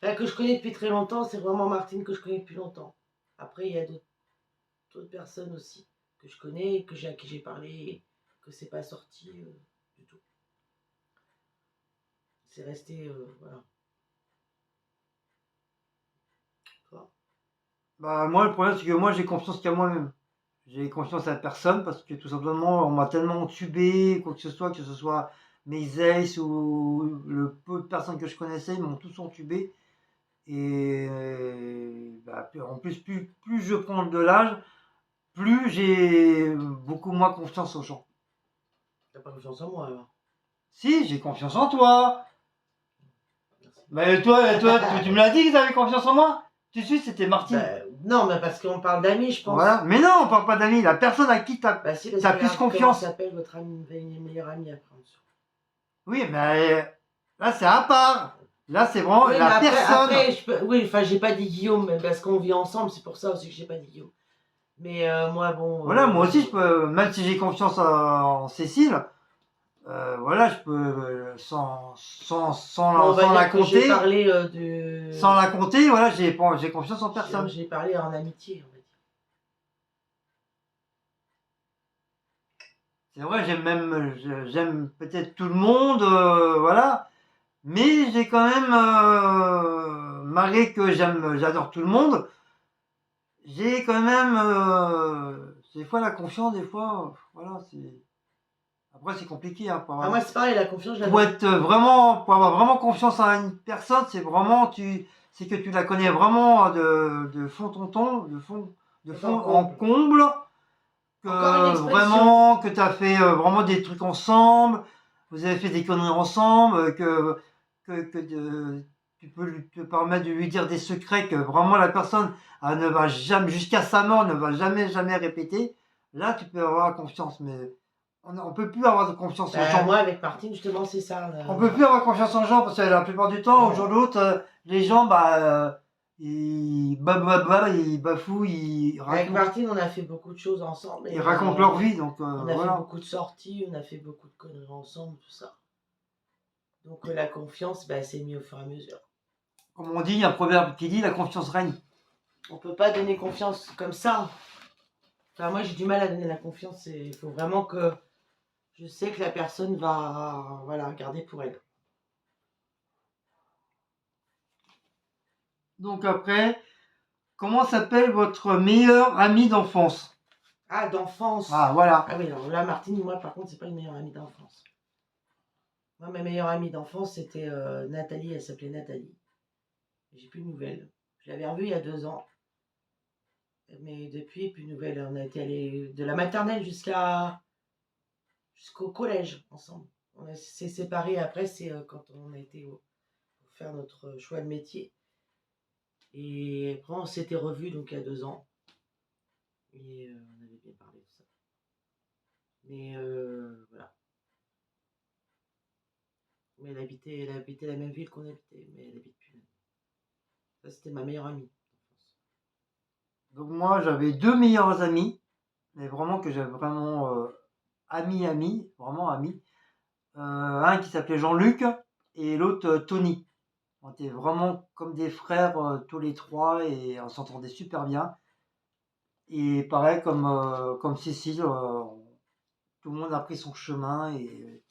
que je connais depuis très longtemps, c'est vraiment Martine que je connais depuis longtemps. Après, il y a d'autres personnes aussi que je connais, à qui j'ai parlé, que c'est pas sorti du tout. C'est resté, voilà. Toi? Moi, le problème, c'est que moi, j'ai confiance qu'à moi-même. J'ai confiance à personne parce que tout simplement, on m'a tellement entubé, quoi que ce soit mes aces ou le peu de personnes que je connaissais, ils m'ont tous entubé. Et en plus, plus je prends de l'âge, plus j'ai beaucoup moins confiance aux gens. T'as pas confiance en moi alors? Si, j'ai confiance en toi. Merci. Mais toi, tu me l'as dit que t'avais confiance en moi? Tout de suite, c'était Martine. Non, mais parce qu'on parle d'amis, je pense. Voilà. Mais non, on parle pas d'amis. La personne à qui t'as plus confiance. Comment s'appelle votre meilleur ami après? Oui, mais là, c'est à part. Là, c'est vraiment la personne. Oui, enfin, j'ai pas dit Guillaume, mais parce qu'on vit ensemble, c'est pour ça aussi que j'ai pas dit Guillaume. Mais moi, bon. Voilà, moi aussi, je peux, même si j'ai confiance en Cécile, voilà, je peux, sans la compter. Sans la compter, voilà, j'ai confiance en personne. J'ai parlé en amitié, on va dire. C'est vrai, j'aime peut-être tout le monde, voilà. Mais j'ai quand même, malgré que j'adore tout le monde, j'ai quand même, des fois la confiance, des fois, voilà, c'est... Après, c'est compliqué, hein. Moi, c'est pareil, la confiance, pour avoir vraiment confiance en une personne, c'est vraiment, c'est que tu la connais vraiment de fond en comble, que vraiment, que tu as fait vraiment des trucs ensemble, vous avez fait des conneries ensemble, que tu peux te permettre de lui dire des secrets que vraiment la personne ne va jamais, jusqu'à sa mort, ne va jamais répéter. là, tu peux avoir confiance, mais on peut plus avoir de confiance en Bah, gens. moi, avec Martine, justement, c'est ça. On peut plus avoir confiance en gens parce que la plupart du temps, au jour de l'autre, les gens, ils bafouent, ils Avec racontent, Martine, on a fait beaucoup de choses ensemble. ils racontent leur vie, donc On a fait voilà. beaucoup de sorties, on a fait beaucoup de conneries ensemble, tout ça. Donc la confiance, bah, c'est mis au fur et à mesure. Comme on dit, il y a un proverbe qui dit la confiance règne. On peut pas donner confiance comme ça. Enfin, moi, j'ai du mal à donner la confiance. Il faut vraiment que je sais que la personne va garder pour elle. Donc après, comment s'appelle votre meilleur ami d'enfance? Ah, d'enfance. Ah, voilà. Ah oui, alors là, Martine, moi, par contre, c'est pas une meilleure amie d'enfance. Moi, ma meilleure amie d'enfance, c'était Nathalie. Elle s'appelait Nathalie. J'ai plus de nouvelles. Je l'avais revue il y a 2 ans. Mais depuis, plus de nouvelles. On a été allés de la maternelle jusqu'au collège ensemble. On s'est séparés après, c'est quand on a été pour faire notre choix de métier. Et après, on s'était revus donc il y a 2 ans. Et on avait bien parlé de ça. Mais voilà. Mais elle habitait la même ville qu'on habitait, mais elle habite plus. Ça, c'était ma meilleure amie. Donc moi, j'avais 2 meilleurs amis, mais vraiment que j'avais vraiment amis, vraiment amis. Un qui s'appelait Jean-Luc et l'autre Tony. On était vraiment comme des frères tous les trois et on s'entendait super bien. Et pareil comme Cécile, tout le monde a pris son chemin et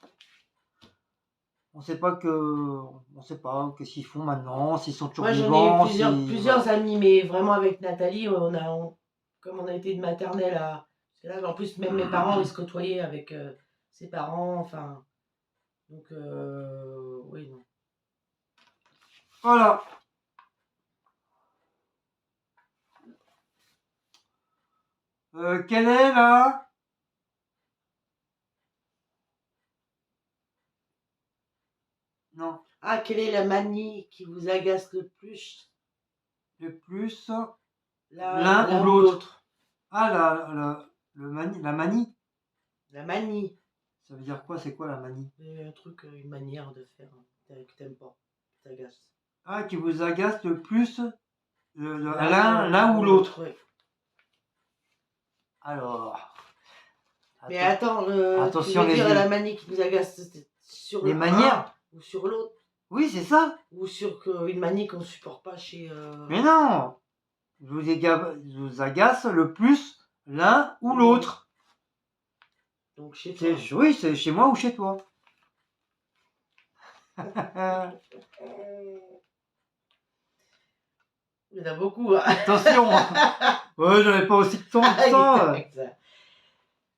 on sait pas qu'est-ce qu'ils font maintenant, s'ils sont toujours Moi, j'en vivants. ai eu plusieurs amis, mais vraiment avec Nathalie, comme on a été de maternelle à. Parce que là, en plus, même mes parents, ils se côtoyaient avec ses parents, enfin. Donc, oui, non. Voilà. Quelle est la... Non. Ah, quelle est la manie qui vous agace le plus? Le plus... L'un ou l'autre. Ah, la manie. La manie. Ça veut dire quoi? C'est quoi la manie? Un truc, une manière de faire que t'aimes pas, qui t'agace. Ah, qui vous agace le plus l'un ou l'autre. Oui. Alors... Mais attends, attention, tu veux dire la manie qui nous agace sur les le manières ou sur l'autre? Oui, c'est ça. Ou sur une manie qu'on supporte pas chez... Mais non, je vous agace le plus l'un ou l'autre. Donc chez toi. Oui, c'est chez moi ou chez toi. Il y en a beaucoup. Hein. Attention. Ouais, j'en ai pas aussi de temps que ça.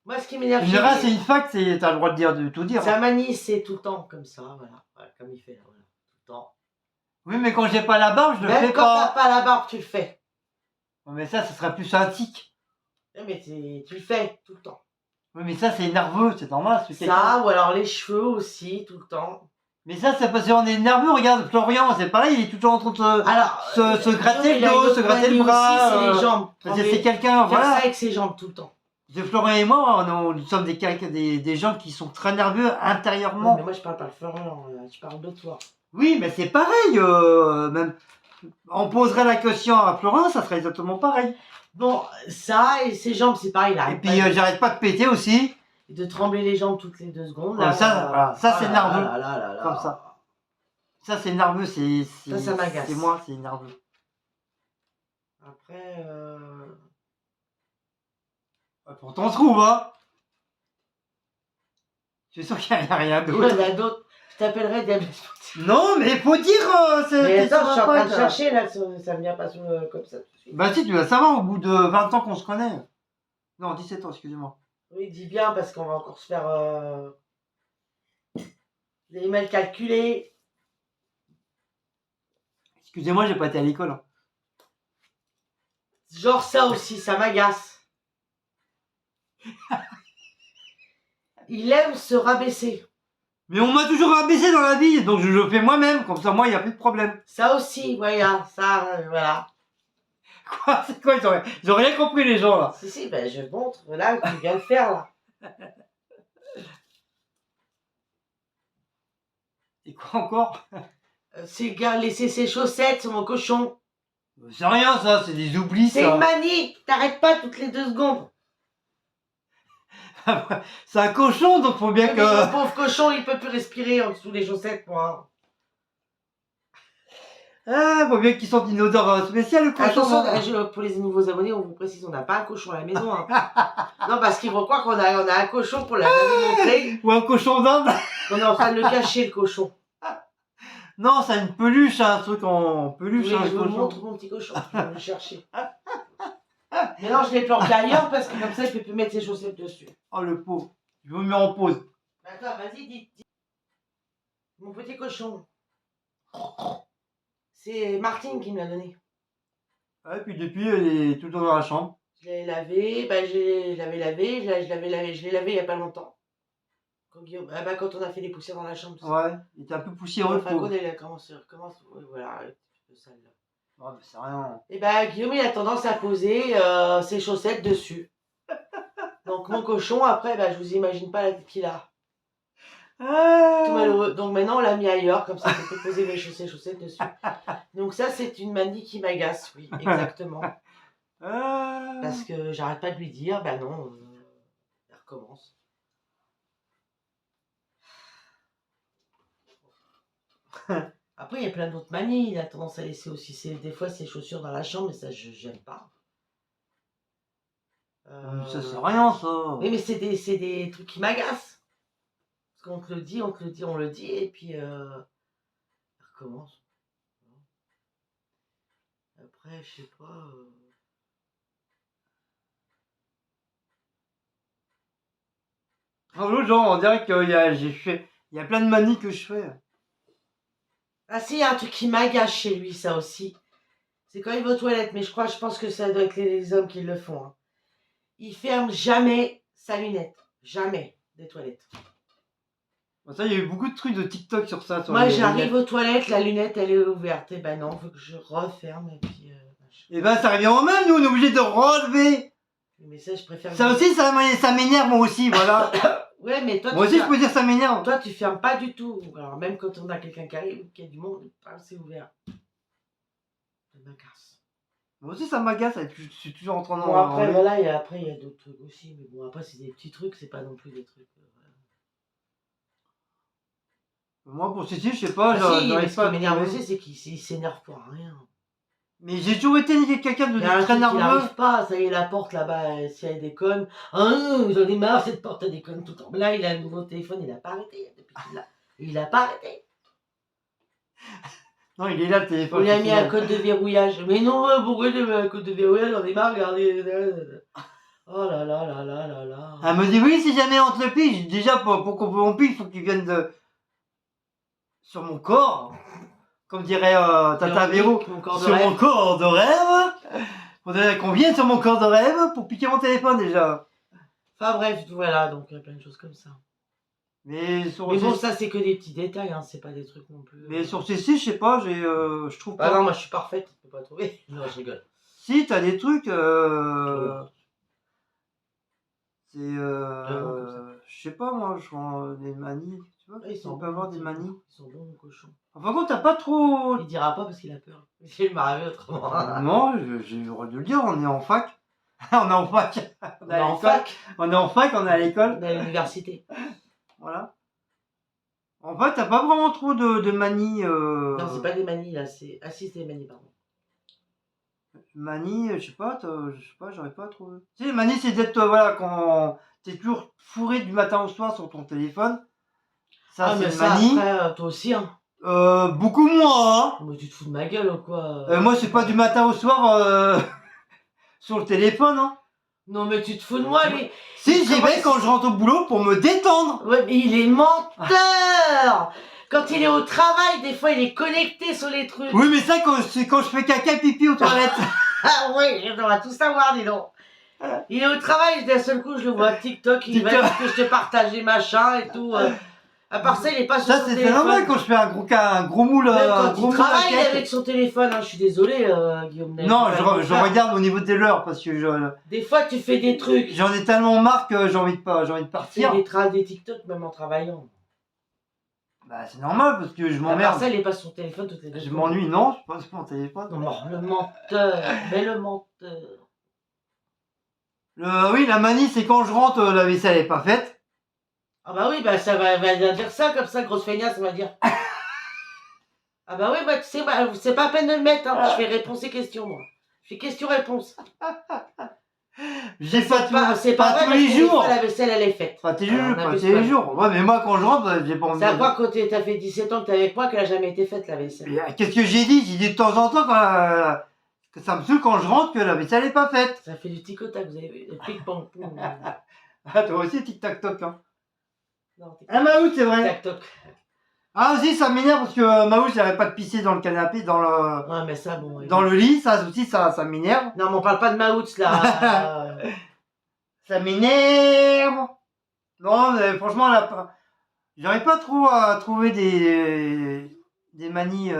Moi, ce qui m'énerve... En général, c'est une fac, t'as le droit de tout dire. Sa manie, c'est tout le temps comme ça, voilà. Comme il fait là, voilà. Tout le temps. Oui, mais quand j'ai pas la barbe, je le fais pas. Même quand t'as pas la barbe, tu le fais. Mais ça sera plus un tic. Mais tu le fais tout le temps. Oui, mais ça, c'est nerveux, c'est normal. Ça, ou alors les cheveux aussi, tout le temps. Mais ça, c'est parce qu'on est nerveux. Regarde, Florian, c'est pareil, il est toujours en train de se gratter le dos, se gratter le bras. C'est les jambes. C'est quelqu'un, voilà. Ça avec ses jambes tout le temps. Florian et moi, nous sommes des gens qui sont très nerveux intérieurement. Non, mais moi, je parle pas de Florian, je parle de toi. Oui, mais c'est pareil. Même, on poserait la question à Florian, ça serait exactement pareil. Bon, ça et ses jambes, c'est pareil. Là, et puis, j'arrête pas de péter aussi. Et de trembler les jambes toutes les 2 secondes. Là, ça c'est nerveux. Comme ça. Ça, c'est nerveux. Ça m'agace. C'est moi, c'est nerveux. Après... Pourtant, on se trouve, hein. Je suis sûr qu'il n'y a rien d'autre. Il y en a d'autres. Je t'appellerai diabète. Non, mais faut dire... mais attends, je suis en train de chercher, là, ça me vient pas comme ça tout de suite. Bah si, tu vas savoir au bout de 20 ans qu'on se connaît. Non, 17 ans, excusez-moi. Oui, dis bien, parce qu'on va encore se faire... des mal calculés. Excusez-moi, j'ai pas été à l'école. Hein. Genre ça aussi, ça m'agace. Il aime se rabaisser. Mais on m'a toujours rabaissé dans la vie, donc je le fais moi-même, comme ça moi il n'y a plus de problème. Ça aussi, voilà, ça, voilà. Quoi? C'est quoi? Ils ont rien compris, les gens, là. Si, ben je montre, là, tu viens de faire, là. Et quoi encore? C'est le gars, laisser ses chaussettes sur mon cochon. C'est rien, ça, c'est des oublis, C'est ça. une manie, t'arrêtes pas toutes les 2 secondes. C'est un cochon, donc faut bien Mais que... le pauvre cochon, il peut plus respirer en dessous des chaussettes, moi. Ah, faut bien qu'il sente une odeur spéciale, le cochon. Attention, pour les nouveaux abonnés, on vous précise, on n'a pas un cochon à la maison. Hein. Non, parce qu'ils vont croire qu'on a un cochon pour l'avait montré. Ou un cochon d'Inde. On est en train de le cacher, le cochon. Non, c'est une peluche, un truc en peluche. Oui, un je vous cochon. montre mon petit cochon, je vais le chercher. Mais non, je l'ai planqué ailleurs parce que comme ça, il peut plus mettre ses chaussettes dessus. Oh, le pauvre. Je me mets en pause. Attends, vas-y, dis. Mon petit cochon. C'est Martine qui me l'a donné. Ouais, puis depuis, elle est tout le temps dans la chambre. Je l'ai lavé, je l'avais lavé, je l'ai lavé il y a pas longtemps. Quand on a fait les poussières dans la chambre. Tout ça. Ouais, il était un peu poussiéreux. Enfin, quand elle commence, voilà, un petit peu sale. Ouais, mais c'est rien. Et Guillaume, il a tendance à poser ses chaussettes dessus. Donc mon cochon, après, je vous imagine pas la tête qu'il a. Tout malheureux. Donc maintenant, on l'a mis ailleurs, comme ça, on peut poser ses chaussettes dessus. Donc ça, c'est une manie qui m'agace, oui, exactement. Parce que j'arrête pas de lui dire, non, elle recommence. Après, il y a plein d'autres manies. Il a tendance à laisser aussi des fois ses chaussures dans la chambre, mais ça, j'aime pas. Ça, c'est rien, ça. Oui, mais c'est des trucs qui m'agacent. Parce qu'on te le dit, on le dit, et puis elle recommence. Après, je sais pas. L'autre genre, on dirait qu'il y a plein de manies que je fais. Ah si, il y a un truc qui m'agace chez lui, ça aussi. C'est quand il va aux toilettes, mais je pense que ça doit être les hommes qui le font. Hein. Il ferme jamais sa lunette. Jamais des toilettes. Ça, il y a eu beaucoup de trucs de TikTok sur ça. Sur Moi, j'arrive aux toilettes, la lunette, elle est ouverte. Et non, faut que je referme, et puis... Et ça revient au même, nous, on est obligé de relever. Mais ça, je préfère... Ça aussi, ça m'énerve, moi aussi, voilà. Ouais, mais toi, moi aussi, je peux dire ça m'énerve. Toi, tu fermes pas du tout. Alors, même quand on a quelqu'un qui arrive, qu'il y a du monde, c'est ouvert. Ça m'agace. Moi aussi, ça m'agace. Je suis toujours en train de... Bon, après, voilà, il y a d'autres trucs aussi. Mais bon, après, c'est des petits trucs, c'est pas non plus des trucs... Moi, pour ceci, je sais pas, j'arrive pas à m'énerver aussi, c'est qu'il s'énerve pour rien. Mais j'ai toujours été quelqu'un de très nerveux. Il n'arrive pas, ça y est, la porte là-bas, si elle déconne. J'en ai marre, cette porte, elle déconne tout le temps. Là, il a un nouveau téléphone, il n'a pas arrêté depuis qu'il l'a. Il n'a pas arrêté. Non, il est là le téléphone. Il a mis un code de verrouillage. Mais non, pourquoi il a mis un code de verrouillage? J'en ai marre, regardez. Oh là là là là là là. Elle me dit oui, si jamais on te le pige, déjà pour qu'on pige, il faut qu'il vienne sur mon corps. Comme dirait Tata Véro, sur mon corps de rêve. Faudrait qu'on vienne sur mon corps de rêve pour piquer mon téléphone déjà. Enfin bref, voilà, donc il y a plein de choses comme ça. Mais bon, ça c'est que des petits détails, hein, c'est pas des trucs non plus. Mais sur ces sites, je sais pas, je trouve pas. Ah non, moi je suis parfaite, tu peux pas trouver. Non, je rigole. Si, t'as des trucs. C'est. Je sais pas, moi, je vois des manies. Tu vois, on peut avoir des manies. Ils sont bons, mon cochon. Enfin, contre, t'as pas trop. Il dira pas parce qu'il a peur. Il m'a rêvé autrement. Non, j'ai le droit de le dire, on est en fac. On est en fac. On est en fac. On est en fac, on est à l'école. On est à l'université. Voilà. En fait, t'as pas vraiment trop de manies. Non, c'est pas des manies là, c'est. Ah si, c'est des manies, pardon. Manie, je sais pas, j'arrive pas à trouver. Tu sais, les manies, c'est d'être, voilà, quand t'es toujours fourré du matin au soir sur ton téléphone. Ça, c'est une manie. Après, toi aussi, hein. Beaucoup moins, hein. Mais tu te fous de ma gueule ou quoi? Moi, c'est pas du matin au soir sur le téléphone, hein. Non, mais tu te fous de moi, lui. Si, j'y vais quand je rentre au boulot pour me détendre. Ouais, mais il est menteur. Quand il est au travail, des fois, il est connecté sur les trucs. Oui, mais ça, c'est quand je fais caca pipi aux toilettes. Ah oui, on va tout savoir, dis donc. Il est au travail, d'un seul coup, je le vois TikTok, il va dire que je t'ai partagé machin et tout. À part ça, il est pas sur Ça, son c'est téléphone. normal quand je fais un gros moule. Même Un quand gros il moule à travaille cake. avec son téléphone, hein, je suis désolée, Guillaume. Non, je regarde au niveau des leurs parce que Des fois, tu fais des trucs. j'en ai tellement marre que j'ai envie de Tu fais partir. des TikTok même en travaillant. Bah, c'est normal parce que je À part m'emmerde. ça, il est pas sur son téléphone toutes les deux Je secondes. m'ennuie, non, je suis pas sur mon téléphone. Non, le menteur. Mais le menteur. Oui, la manie, c'est quand je rentre, la vaisselle est pas faite. Ah bah oui, bah ça va dire ça, comme ça, grosse feignasse, on va dire. Ah bah oui, bah tu sais, bah, c'est pas à peine de le mettre, hein. Je fais réponse et question, moi. Je fais question-réponse. J'ai pas C'est pas vrai, tous les jours. la vaisselle, elle est faite. Pas tous les jours. Ouais, mais moi, quand je rentre, j'ai pas envie. C'est à quoi quand t'as fait 17 ans que t'es avec moi qu'elle a jamais été faite, la vaisselle? Mais, qu'est-ce que j'ai dit? J'ai dit de temps en temps que ça me saoule quand je rentre que la vaisselle est pas faite. Ça fait du tic-tac, vous avez vu? Le pic-pong. Ah, toi aussi, tic-tac-toc, hein. Non, Ah, Maout, c'est vrai. tic-tac-toc. Ah, aussi, ça m'énerve parce que Maout, j'arrête pas de pisser dans le canapé, Ouais, mais ça, bon. dans le lit, ça aussi, ça m'énerve. Non, mais on parle pas de Maouts, là. Ça m'énerve. Non, mais franchement, j'arrive pas trop à trouver des manies.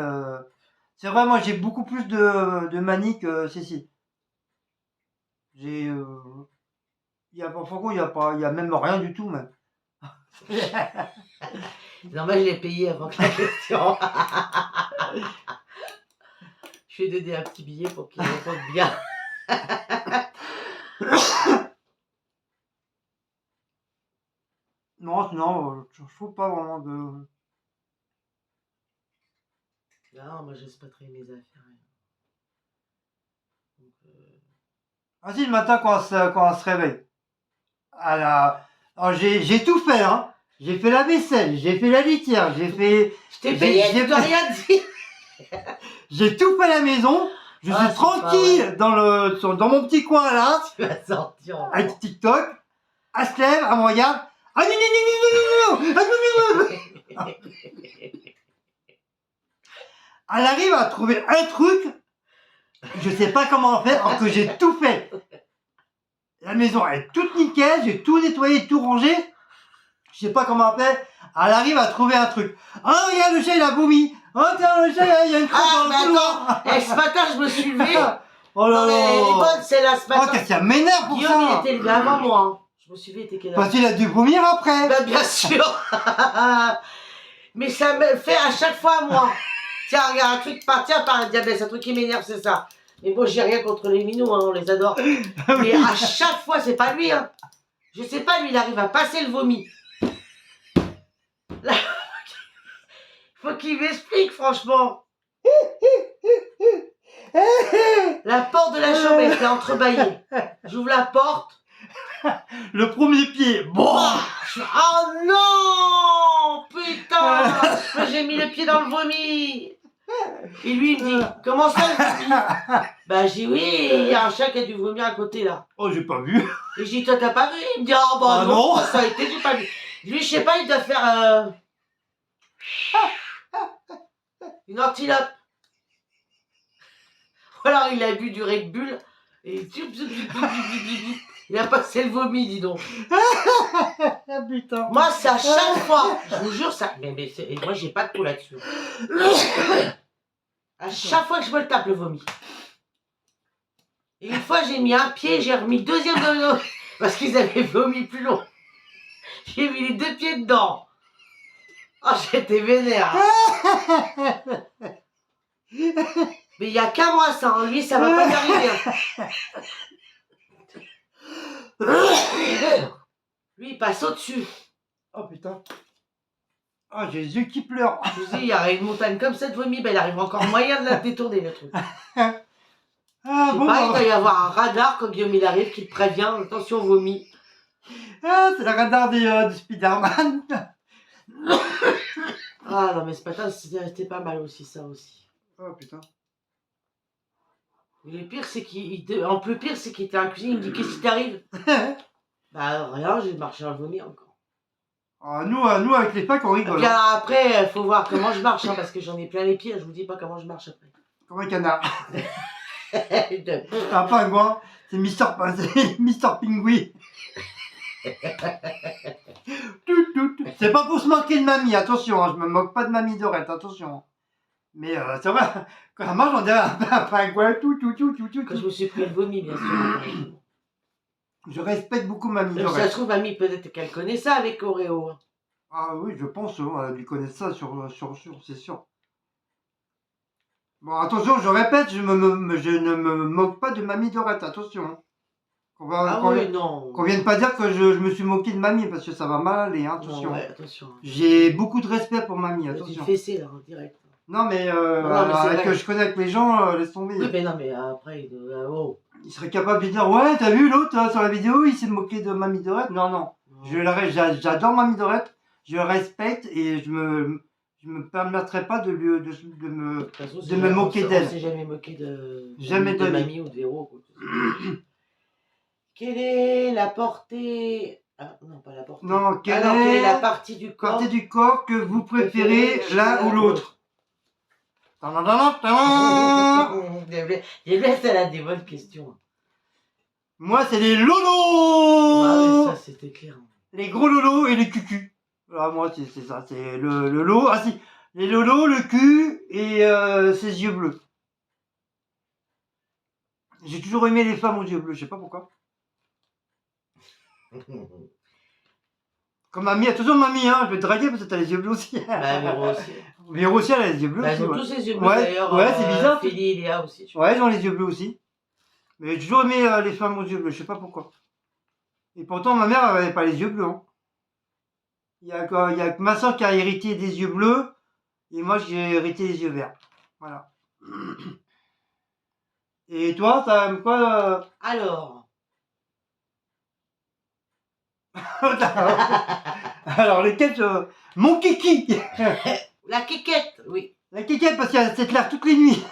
C'est vrai, moi, j'ai beaucoup plus de manies que Cécile. J'ai. Il y a même rien du tout, même. Normal, je l'ai payé avant que la question. Je vais donner un petit billet pour qu'il réponde bien. Non, sinon, je trouve pas vraiment de. Non, moi, j'ose pas traiter mes affaires. Donc, Ah si, le matin, quand on se réveille. Alors, j'ai tout fait, hein. J'ai fait la vaisselle, j'ai fait la litière, j'ai fait. Je t'ai payé, tu dois rien dire. J'ai tout fait à la maison. Je suis tranquille dans mon petit coin là. Tu vas sortir. Avec TikTok. Elle se lève, elle me regarde. Ah non, non, non, non, non, non, non, non. Elle arrive à trouver un truc. Je sais pas comment faire, alors que j'ai tout fait. La maison elle est toute nickel, j'ai tout nettoyé, tout rangé. Je sais pas comment faire. Elle arrive à trouver un truc. Ah, regarde, le chat il a vomi. Oh, tiens, le chat il y a une crotte dans le couloir. Attends, ce matin je me suis levé. Oh là là. Elle est bonne celle-là ce matin. Oh, qu'est-ce qu'il m'énerve pour Guillaume, ça. il était levé avant moi. Hein. Je me suis levé, il était quelle heure? Parce qu'il a dû vomir après. Bah, bien sûr. Mais ça me fait à chaque fois moi. Tiens, regarde, un truc par diabète, un truc qui m'énerve, c'est ça. Mais bon, j'ai rien contre les minous, hein, on les adore. Mais à chaque fois, c'est pas lui. Hein. Je sais pas, lui, il arrive à passer le vomi. Là, faut qu'il m'explique, franchement. La porte de la chambre était entrebâillée. J'ouvre la porte. Le premier pied. Bon. Oh non! Putain! J'ai mis le pied dans le vomi. Et lui, il me dit, comment ça le vomi? Bah, j'ai dit, oui, il y a un chat qui a dû vomir à côté, là. Oh, j'ai pas vu. Et j'ai dit, toi, t'as pas vu? Il me dit, oh, bah Ah non, non. ça a été, j'ai pas vu. Lui, je sais pas, il doit faire une antilope. Ou alors, il a bu du Red Bull. Et il a passé le vomi, dis donc. Ah putain. Moi, c'est à chaque fois. Je vous jure, ça. Mais et moi, j'ai pas de coup là-dessus. À chaque fois que je me le tape, le vomi. Et une fois, j'ai mis un pied, j'ai remis le deuxième dedans. Parce qu'ils avaient vomi plus long. J'ai mis les deux pieds dedans. Oh, j'étais vénère. Mais il n'y a qu'à moi, ça. Hein. Lui, ça va pas y arriver. Hein. Lui, il passe au-dessus. Oh putain. Oh, j'ai les yeux qui pleurent. Je vous dis, il y aurait une montagne comme ça de vomi, ben il arrive encore moyen de la détourner, le truc. Ah bon. Pas, il doit y avoir un radar quand Guillaume il arrive qui le prévient, attention vomi. Ah, c'est le radar du Spider-Man. Ah non, mais ce matin, c'était pas mal aussi, ça aussi. Oh putain. Mais le pire, c'est en plus pire, c'est qu'il était en cuisine, il me dit, qu'est-ce qui t'arrive? Bah rien, j'ai marché un vomi encore. Oh, nous, avec les packs, on rigole. Et puis alors, après, faut voir comment je marche, hein, parce que j'en ai plein les pieds, je vous dis pas comment je marche après. Comme un canard. Un pingouin, c'est Mister Pingouin. C'est C'est pas pour se moquer de mamie, attention, hein, je me moque pas de mamie Dorette, attention. Mais c'est vrai, quand elle mange, on dirait un pingouin, tout. Quand je me suis pris le vomi, bien sûr. Je respecte beaucoup mamie Ça Dorette. se trouve, mamie, peut-être qu'elle connaît ça avec Oreo. Ah oui, je pense, elle a dû connaître ça, c'est sûr. Bon, attention, je répète, je ne me moque pas de mamie Dorette, attention. Hein. Qu'on vienne pas dire que je me suis moqué de mamie, parce que ça va mal aller, hein, attention. Non, ouais, attention. J'ai beaucoup de respect pour mamie, attention. Tu fessé là, en direct. Non, mais, que je connais avec les gens, laisse tomber. Oui, mais non, mais après, oh. Il serait capable de dire, ouais, t'as vu l'autre sur la vidéo, il s'est moqué de mamie Dorette. Non. J'adore mamie Dorette, je la respecte et je me permettrai pas de me moquer d'elle. On s'est jamais moqué de Jamais mamie ou de Véro. Quelle est la portée... Ah, non, pas la portée. Non, quelle est la partie du corps que vous préférez l'un ou l'autre? J'ai vu, elle a des bonnes questions. Moi, c'est les lolos. Ah oui, ça, c'était clair. Les gros lolos et les cucus. Alors, moi, c'est ça, c'est le lot. Ah si, les lolos, le cul et ses yeux bleus. J'ai toujours aimé les femmes aux yeux bleus, je sais pas pourquoi. Comme mamie, attention mamie, hein, je vais te draguer parce que t'as les yeux bleus aussi. Bah, Véro aussi. Véro aussi, elle a les yeux bleus. Bah, ils ont tous les yeux bleus d'ailleurs. Ouais, c'est bizarre. Félie et Léa aussi. Ouais, ils ont les yeux bleus aussi. Mais j'ai toujours aimé les femmes aux yeux bleus, je sais pas pourquoi. Et pourtant, ma mère, elle avait pas les yeux bleus. Hein. Il y a que ma soeur qui a hérité des yeux bleus, et moi, j'ai hérité des yeux verts. Voilà. Et toi, t'as quoi Alors. Alors, lesquels Mon kiki. La kékette, oui. La kékette, parce qu'elle s'est claire toutes les nuits.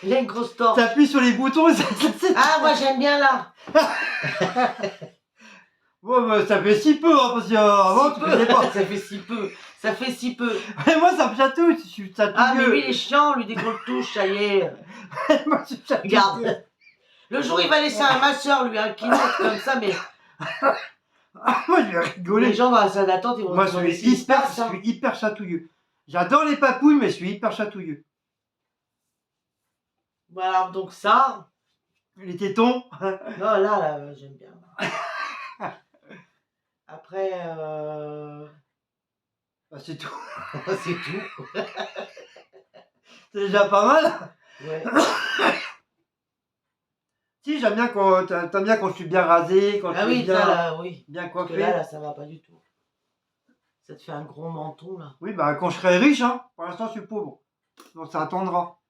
Il a une grosse torche. T'appuies sur les boutons et ça Ah, moi j'aime bien là. Bon, bah, ça fait si peu, hein, parce qu'avant, tu faisais pas. Ça fait si peu. Ça fait si peu. Et moi, ça me chatouille, je suis chatouilleux. Ah, mais lui, il est chiant, lui, des grosses touches, ça y est. Moi, je suis chatouilleux. Regarde. Le jour, il va laisser un masseur, lui, un kiné comme ça, mais. Moi, je vais rigoler. Les gens dans la salle d'attente, ils vont Moi, je suis hyper chatouilleux. J'adore les papouilles, mais je suis hyper chatouilleux. Voilà, donc ça. Les tétons. Non, là, j'aime bien. Après, Bah, c'est tout. c'est tout. C'est déjà pas mal. Ouais. Si, j'aime bien t'aimes bien quand je suis bien rasé, quand je suis bien, ça, là, oui. bien Parce coiffé. que là, ça va pas du tout. Ça te fait un gros menton, là. Oui, bah quand je serai riche, hein. Pour l'instant, je suis pauvre. Donc ça attendra.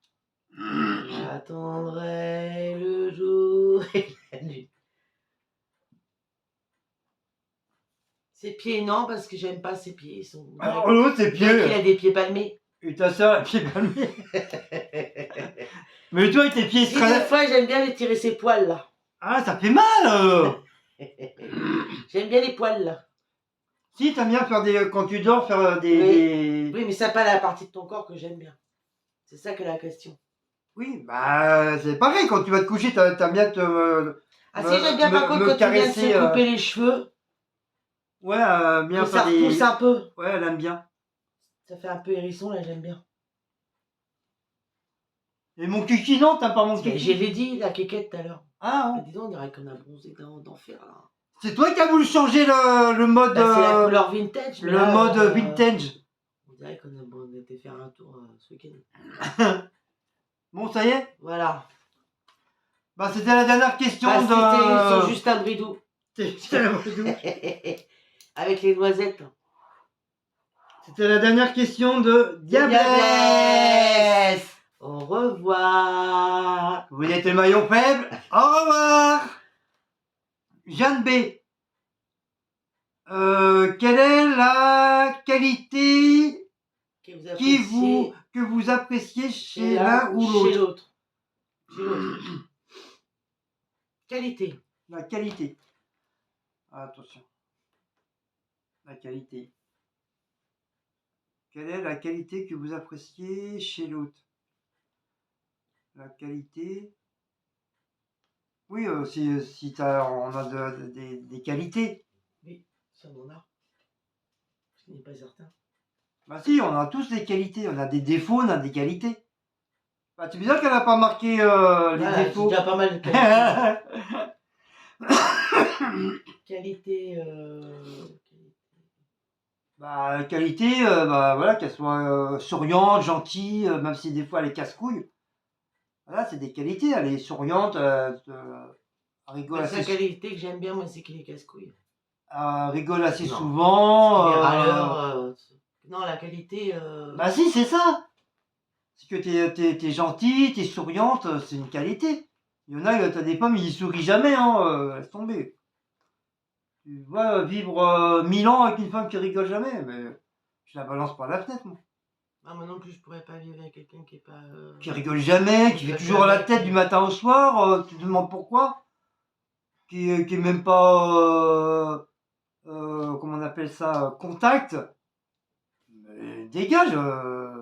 J'attendrai le jour et la nuit. Ses pieds, non, parce que j'aime pas ses pieds. Ils sont... Alors, l'autre, ses pieds. Il a des pieds palmés. Et ta soeur a les pieds palmés. Mais toi, avec tes pieds Des fois, j'aime bien les tirer ses poils, là. Ah, ça fait mal. J'aime bien les poils, là. Si, t'aimes bien faire quand tu dors, faire Oui, mais c'est pas la partie de ton corps que j'aime bien. C'est ça que la question. Oui, bah, c'est pareil, quand tu vas te coucher, t'aimes bien Ah si, j'aime bien par contre quand tu viens de se couper les cheveux. Ouais, bien faire ça repousse un peu. Ouais, elle aime bien. Ça fait un peu hérisson, là, j'aime bien. Et mon kiki, non, t'as pas mon kiki? Je l'ai dit, la kékette, tout à l'heure. Ah, ouais. Dis donc, on dirait qu'on a bronzé d'enfer, là. C'est toi qui as voulu changer le mode... Bah, c'est la couleur vintage. Le mode vintage. On dirait qu'on était faire un tour ce week-end. Bon, ça y est. Voilà. Bah, c'était la dernière question de... C'était sur Justin Bridou. C'était la Bridou. Avec les noisettes. C'était la dernière question de Diablesse. Au revoir. Vous êtes le maillon faible. Au revoir. Jeanne B. Quelle est la qualité que vous appréciez chez l'un ou l'autre? Chez l'autre. Qualité. La qualité. Attention. La qualité. Quelle est la qualité que vous appréciez chez l'autre? La qualité. Oui, si on a des qualités. Oui, ça on en a. Ce n'est pas certain. Bah si, on a tous des qualités. On a des défauts, on a des qualités. Bah, tu veux dire qu'elle n'a pas marqué les Voilà, j'ai défauts. déjà pas mal de qualités. Qualité. Bah, qualité, bah voilà, qu'elle soit souriante, gentille, même si des fois elle est casse-couille. Voilà, c'est des qualités. Elle est souriante, elle rigole La seule assez, qualité que j'aime bien, moi, c'est qu'il est casse-couille. rigole assez Non. souvent. Il est râleur. Non, la qualité. Bah si, c'est ça. C'est que t'es gentille, t'es souriante, c'est une qualité. Il y en a, t'as des femmes, ils sourient jamais, hein, laisse tomber. Tu vois, vivre 1000 ans avec une femme qui rigole jamais, mais je la balance par la fenêtre, moi. Ah, moi non plus, je pourrais pas vivre avec quelqu'un qui est pas. Qui rigole jamais, qui fait toujours à la tête du matin au soir, tu te demandes pourquoi. Qui est même pas, comment on appelle ça, contact. Mais dégage,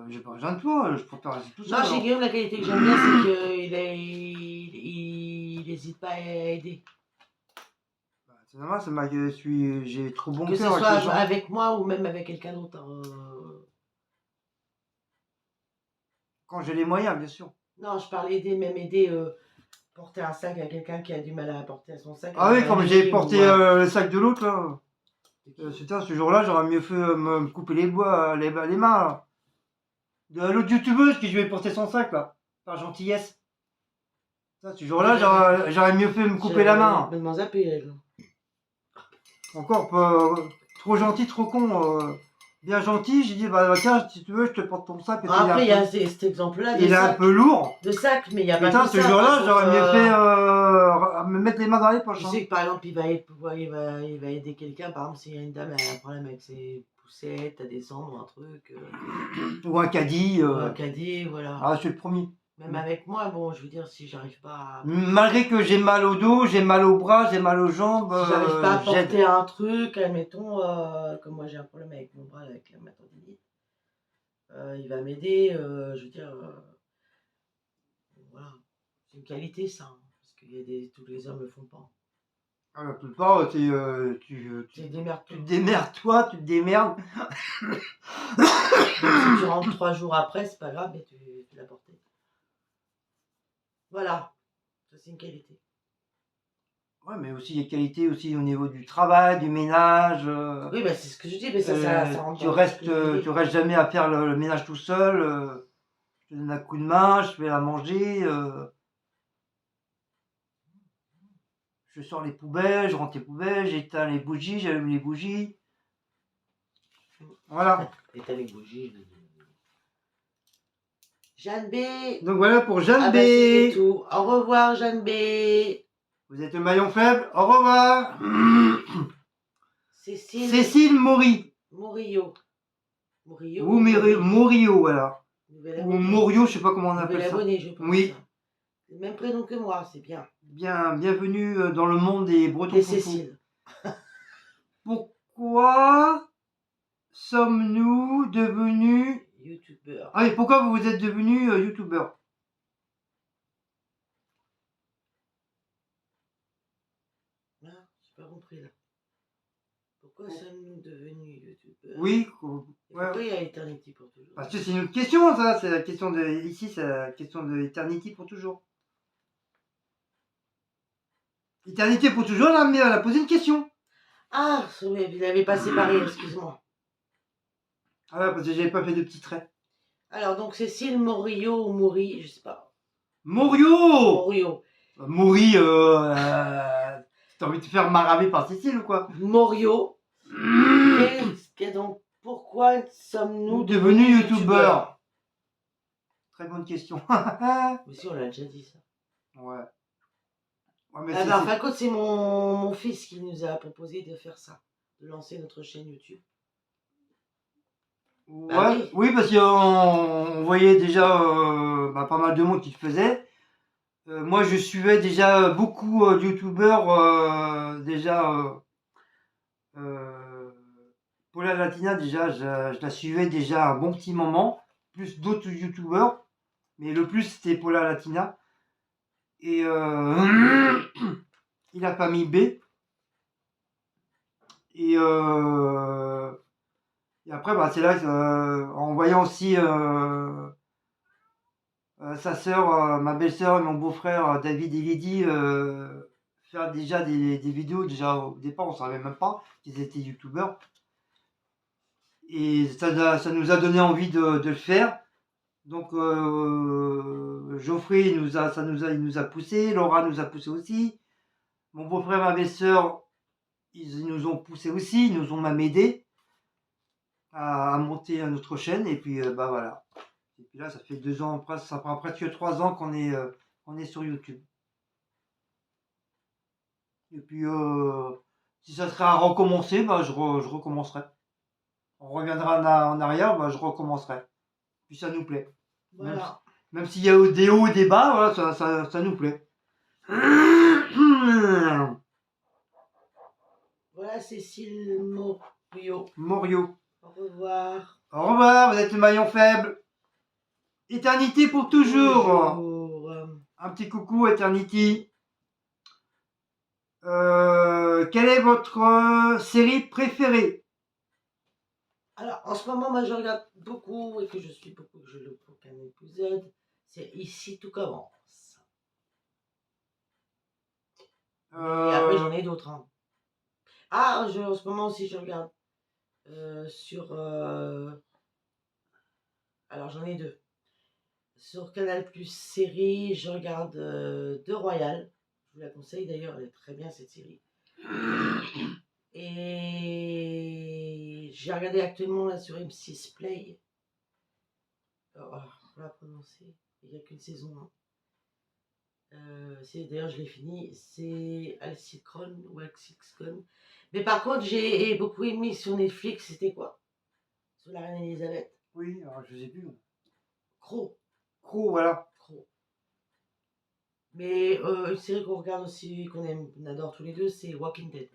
j'ai pas besoin de toi, je préfère rester tout seul. Non, chez Guillaume, la qualité que j'aime bien, c'est qu'il n'hésite pas à aider. C'est normal, j'ai trop bon Que ce cœur avec soit les gens. avec moi ou même avec quelqu'un d'autre. Quand j'ai les moyens, bien sûr. Non, je parlais aider, même aider, porter un sac à quelqu'un qui a du mal à porter son sac. Ah oui, comme j'ai porté le sac de l'autre, là. Putain, Ce jour-là, j'aurais mieux fait me couper les mains, là. De l'autre youtubeuse qui je vais porter son sac, là. Par gentillesse. Ce jour-là, j'aurais mieux fait me couper la main. Je m'en zapper, elle. Encore trop gentil, trop con. Bien gentil, j'ai dit, bah tiens, si tu veux, je te porte ton sac. Après, il y a cet exemple-là. Il est un peu lourd. De sac, mais il y a pas Putain, que ce ça. jour-là, j'aurais mieux fait me mettre les mains dans les poches. Je sais que par exemple, il va aider quelqu'un. Par exemple, s'il y a une dame, elle a un problème avec ses poussettes à descendre ou un truc. Ou un caddie. Un caddie, voilà. Ah, je suis le premier. Même avec moi, bon, je veux dire, si j'arrive pas à... Malgré que j'ai mal au dos, j'ai mal aux bras, j'ai mal aux jambes. Si j'arrive pas à porter un truc, admettons, comme moi j'ai un problème avec mon bras, avec ma tendinite, il va m'aider, je veux dire, voilà. C'est une qualité ça, hein, parce que tous les hommes le font pas. Ah, la plupart, tu te démerdes toi, tu te démerdes. Donc, si tu rentres 3 jours après, c'est pas grave, mais tu l'as porté. Voilà, ça c'est une qualité. Ouais, mais aussi des qualités aussi au niveau du travail, du ménage. Oui, bah c'est ce que je dis, mais ça rentre. Tu restes jamais à faire le ménage tout seul. Je te donne un coup de main, je fais à manger. Je sors les poubelles, je rentre les poubelles, j'éteins les bougies, j'allume les bougies. Voilà. Éteins les bougies. Jeanne B. Donc voilà pour Jeanne B. C'est tout. Au revoir, Jeanne B. Vous êtes le maillon faible. Au revoir. Cécile Maury. Murillo. Ou Murillo, voilà. Ou Morio, je sais pas comment on appelle ça. Abonné, je pense. Oui. Le même prénom que moi, c'est bien. Bienvenue dans le monde des Bretons. Des Cécile. Pourquoi sommes-nous devenus youtubeurs? Ah, et pourquoi vous êtes devenus youtubeurs? Ah, j'ai pas compris là. Pourquoi sommes-nous devenus youtubeurs? Oui. Pourquoi il y a Eternity pour toujours? Parce que c'est une autre question, ça. C'est la question de ici, c'est la question de Eternity pour toujours. Eternité pour toujours, elle a posé une question. Ah, vous n'avez pas séparé, excuse-moi. Ah ouais, parce que j'avais pas fait de petits traits. Alors, donc, Cécile Morio ou Maury, je sais pas. Morio. Maury, t'as envie de te faire maraver par Cécile ou quoi? Morio. Donc, pourquoi sommes-nous devenus youtubeurs? Très bonne question. Mais si, on l'a déjà dit ça. Ouais. Enfin, c'est mon fils qui nous a proposé de faire ça, de lancer notre chaîne YouTube. Ouais, oui, parce qu'on voyait déjà pas mal de monde qui le faisait. Moi, je suivais déjà beaucoup de youtubeurs. Paula Latina, déjà, je la suivais déjà un bon petit moment. Plus d'autres youtubeurs. Mais le plus, c'était Paula Latina. Et il a pas mis B. Et après, bah, c'est là, en voyant aussi sa sœur, ma belle-sœur et mon beau-frère David et Lydie faire déjà des vidéos. Déjà au départ, on savait même pas qu'ils étaient youtubeurs. Et ça nous a donné envie de le faire. Donc Geoffrey il nous a poussé, Laura nous a poussé aussi. Mon beau-frère, ma belle-sœur, ils nous ont poussé aussi, ils nous ont même aidé à monter notre chaîne. Et puis bah voilà. Et puis là, ça fait 2 ans, ça prend presque 3 ans qu'on est sur YouTube. Et puis si ça serait à recommencer, bah, je recommencerai. On reviendra en arrière, bah, je recommencerai. Puis ça nous plaît. Voilà. Même s'il y a des hauts et des bas, voilà, ça nous plaît. Voilà Cécile Morio. Morio. Au revoir. Au revoir, vous êtes le maillon faible. Éternité pour toujours. Un petit coucou, Eternity. Quelle est votre série préférée? Alors, en ce moment, moi, je regarde beaucoup et que je suis beaucoup, que je loupe aucun épisode. C'est Ici tout commence. Et après, j'en ai d'autres. Hein. Ah, en ce moment aussi, je regarde sur... Alors, j'en ai 2. Sur Canal Plus série, je regarde De Royal. Je vous la conseille d'ailleurs, elle est très bien cette série. Et j'ai regardé actuellement là sur M6 Play. Alors, pour la prononcer, il n'y a qu'une saison. Hein. D'ailleurs, je l'ai fini. C'est Alcicron ou Alcicron. Mais par contre, j'ai beaucoup aimé sur Netflix. C'était quoi? Sur la reine Elisabeth. Oui, alors je sais plus. Crow. Crow, voilà. Crow. Mais une série qu'on regarde aussi, qu'on aime, on adore tous les deux, c'est Walking Dead.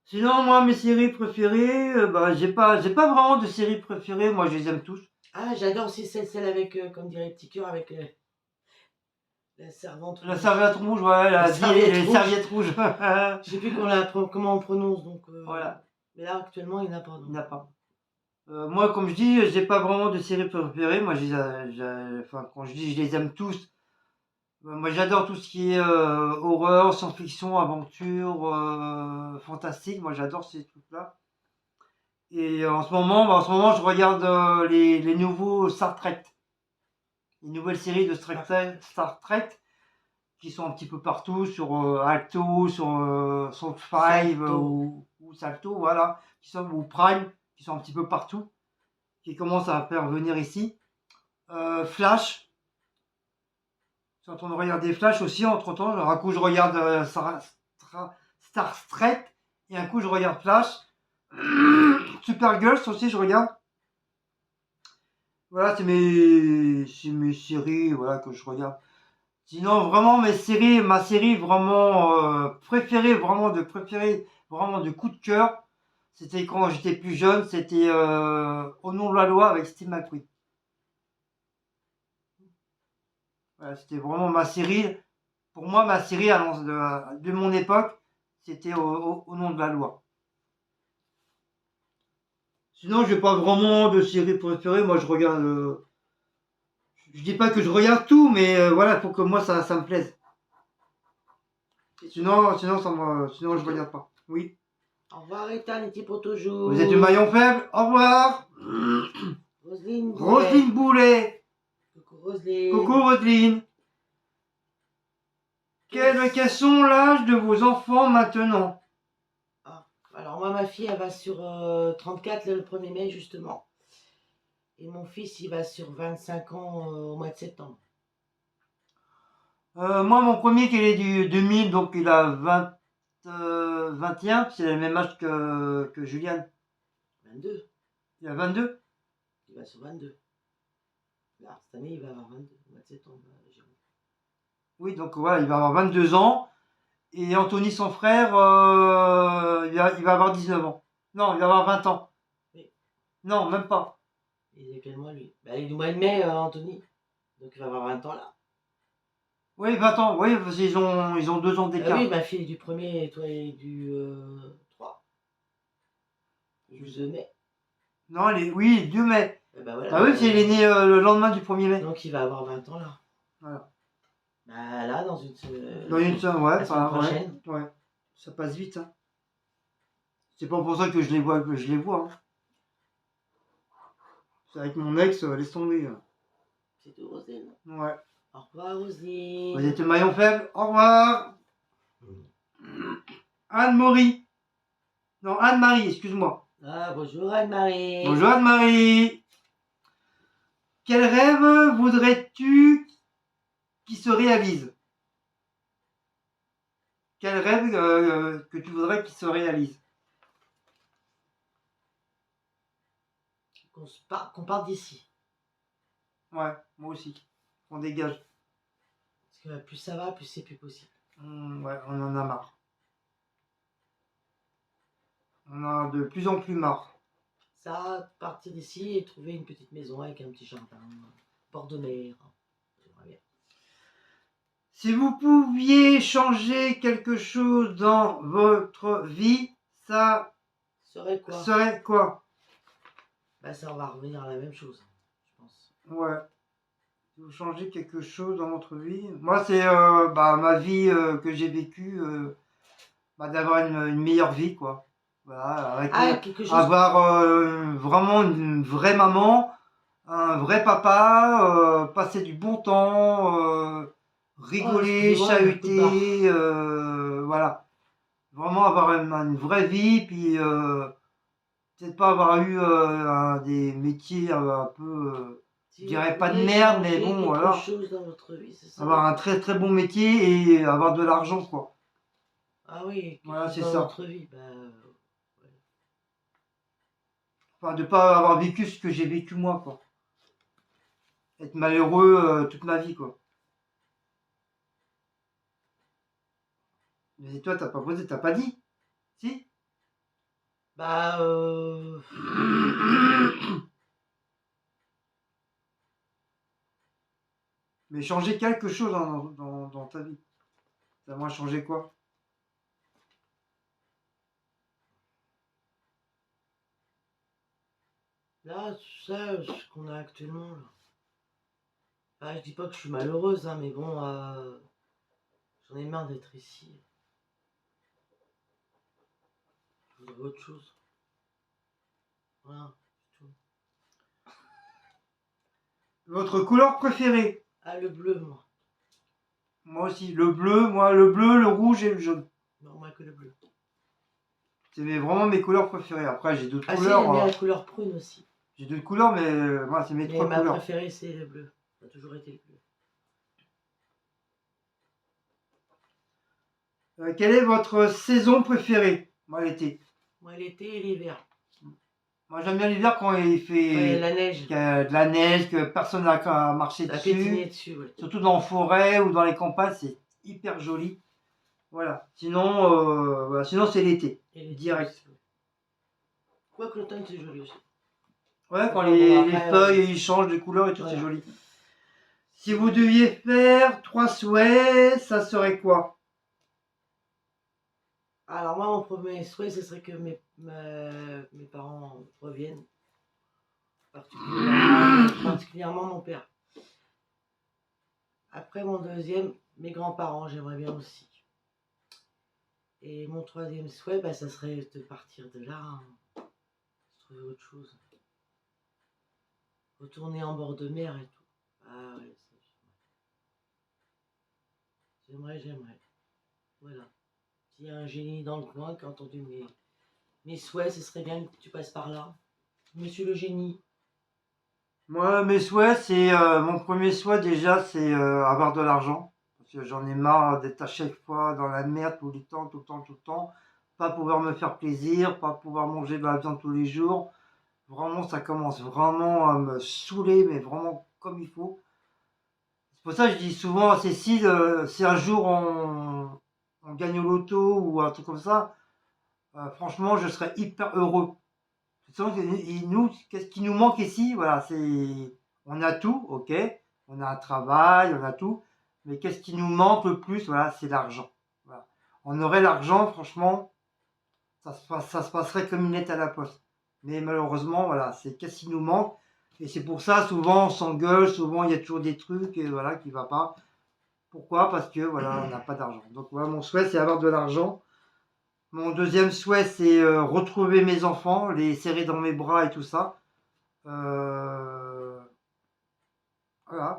Sinon, moi, mes séries préférées, bah, j'ai pas vraiment de séries préférées. Moi, je les aime tous. Ah, j'adore aussi celle avec, comme dirait Petit Cœur, avec la servante rouge. La serviette rouge, ouais, les serviettes rouges. Je sais plus comment on prononce, donc voilà. Mais là, actuellement, il n'y en a pas. Il n'y en a pas. Moi, comme je dis, j'ai pas vraiment de séries préférées. Moi, enfin, quand je dis je les aime tous, moi j'adore tout ce qui est horreur, science-fiction, aventure, fantastique. Moi, j'adore ces trucs-là. Et en ce moment, je regarde les nouveaux Star Trek. Les nouvelles séries de Star Trek qui sont un petit peu partout sur Alto, sur 5 ou Salto, voilà, ou Prime, qui sont un petit peu partout, qui commencent à faire venir ici. Flash, je suis en train de regarder Flash aussi entre temps. Un coup je regarde Star Trek et un coup je regarde Flash. Supergirl aussi je regarde. Voilà, c'est mes séries voilà, que je regarde. Sinon, vraiment, ma série vraiment préférée, vraiment de coup de cœur, c'était quand j'étais plus jeune, c'était Au nom de la loi avec Steve McQueen. Voilà, c'était vraiment ma série. Pour moi, ma série de mon époque, c'était au nom de la loi. Sinon, j'ai pas vraiment de série préférée. Moi, je regarde. Je dis pas que je regarde tout, mais voilà, faut que moi ça me plaise. Sinon, je regarde pas. Oui. Au revoir, Eternity pour toujours. Vous êtes le maillon faible. Au revoir. Roselyne Boulet. Coucou Roselyne. Coucou Roselyne. Quels sont l'âge de vos enfants maintenant? Alors moi, ma fille, elle va sur 34 le 1er mai, justement. Et mon fils, il va sur 25 ans au mois de septembre. Moi, mon premier, qui est du 2000, donc il a 21, c'est le même âge que Juliane. 22. Il a 22? Il va sur 22. Là, cette année, il va avoir 22, au mois de septembre. Oui, donc voilà, il va avoir 22 ans. Et Anthony, son frère, il va avoir 19 ans. Non, il va avoir 20 ans. Oui. Non, même pas. Il est quel mois, lui? Bah, il est du mois de mai, Anthony. Donc il va avoir 20 ans là. Oui, 20 ans, oui, parce qu'ils ont 2 ans d'écart. Oui, ma fille est du 1er et toi est du 3. Le 12 mai. Non, oui, 2 mai. Ben voilà, Ah oui, c'est il est né le lendemain du 1er mai. Donc il va avoir 20 ans là. Voilà. Bah là, dans une semaine, ouais, la semaine prochaine. Ouais. Ça passe vite, hein. C'est pas pour ça que je les vois, hein. C'est avec mon ex, laisse tomber. C'est tout, Rosine. Ouais. Au revoir, Rosine. Vous êtes le maillon faible. Au revoir. Anne-Marie. Non, Anne-Marie, excuse-moi. Ah, bonjour Anne-Marie. Bonjour Anne-Marie. Quel rêve voudrais-tu qui se réalise? Quel rêve que tu voudrais qu'il se réalise? Qu'on parte d'ici. Ouais, moi aussi. On dégage. Parce que plus ça va, plus c'est plus possible. Ouais, on en a marre. On a de plus en plus marre. Ça, partir d'ici et trouver une petite maison avec un petit jardin, bord de mer. J'aimerais bien. Si vous pouviez changer quelque chose dans votre vie, ça serait quoi? Bah ça, on va revenir à la même chose, je pense. Ouais. Si vous changez quelque chose dans votre vie, moi c'est ma vie que j'ai vécue, d'avoir une meilleure vie, quoi. Voilà, avoir vraiment une vraie maman, un vrai papa, passer du bon temps, rigoler, chahuter, voilà. Vraiment avoir une vraie vie, puis peut-être pas avoir eu des métiers un peu, je dirais pas de merde, mais bon, voilà. Chose dans votre vie, c'est ça. Avoir un très très bon métier et avoir de l'argent, quoi. Ah oui, voilà, c'est dans ça. votre vie, bah, ouais. Enfin, de pas avoir vécu ce que j'ai vécu moi, quoi. Être malheureux toute ma vie, quoi. Mais toi, t'as pas posé, t'as pas dit? Si? Bah, Mais changer quelque chose dans ta vie. Ça va changer quoi? Là, ça, ce qu'on a actuellement, là. Bah, je dis pas que je suis malheureuse, hein, mais bon, j'en ai marre d'être ici. Je voudrais autre chose. Voilà, c'est tout. Votre couleur préférée? Ah, le bleu, moi. Moi aussi, le bleu, le rouge et le jaune. Non, moi que le bleu. C'est vraiment mes couleurs préférées. Après, j'ai d'autres couleurs. Ah si, j'aime bien la couleur prune aussi. J'ai d'autres couleurs, mais moi, c'est mes 3 couleurs. Ma préférée, c'est le bleu. Ça a toujours été le bleu. Quelle est votre saison préférée? Moi, l'été. Moi, l'été et l'hiver. Moi, j'aime bien l'hiver quand il fait la neige. qu'il y a de la neige, que personne n'a qu'à marcher dessus. Ouais. Surtout dans la forêt ou dans les campagnes, c'est hyper joli. Voilà. Sinon, sinon c'est l'été. Direct. Aussi, ouais. Quoique l'automne, c'est joli aussi. Ouais, quand les feuilles ils changent de couleur et tout, voilà. C'est joli. Si vous deviez faire 3 souhaits, ça serait quoi? Alors moi, mon premier souhait, ce serait que mes parents reviennent. Particulièrement mon père. Après, mon deuxième, mes grands-parents, j'aimerais bien aussi. Et mon troisième souhait, bah, ça serait de partir de là, hein. Trouver autre chose. Retourner en bord de mer et tout. Ah ouais, ça j'aimerais. Voilà. S'il y a un génie dans le coin qui a entendu mes souhaits, ce serait bien que tu passes par là. Monsieur le génie. Moi, mes souhaits, c'est mon premier souhait déjà, c'est avoir de l'argent. Parce que j'en ai marre d'être à chaque fois dans la merde tout le temps. Pas pouvoir me faire plaisir, pas pouvoir manger de la viande tous les jours. Vraiment, ça commence vraiment à me saouler, mais vraiment comme il faut. C'est pour ça que je dis souvent à Cécile, si un jour on gagne au loto ou un truc comme ça, franchement, je serais hyper heureux. Et nous, qu'est-ce qui nous manque ici? Voilà, on a tout, ok. On a un travail, on a tout. Mais qu'est-ce qui nous manque le plus? Voilà, c'est l'argent. Voilà. On aurait l'argent, franchement, ça se passerait comme une lettre à la poste. Mais malheureusement, voilà, c'est qu'est-ce qui nous manque. Et c'est pour ça, souvent, on s'engueule, souvent, il y a toujours des trucs voilà, qui ne va pas. Pourquoi? Parce que, voilà, on n'a pas d'argent. Donc, voilà, mon souhait, c'est avoir de l'argent. Mon deuxième souhait, c'est retrouver mes enfants, les serrer dans mes bras et tout ça. Voilà,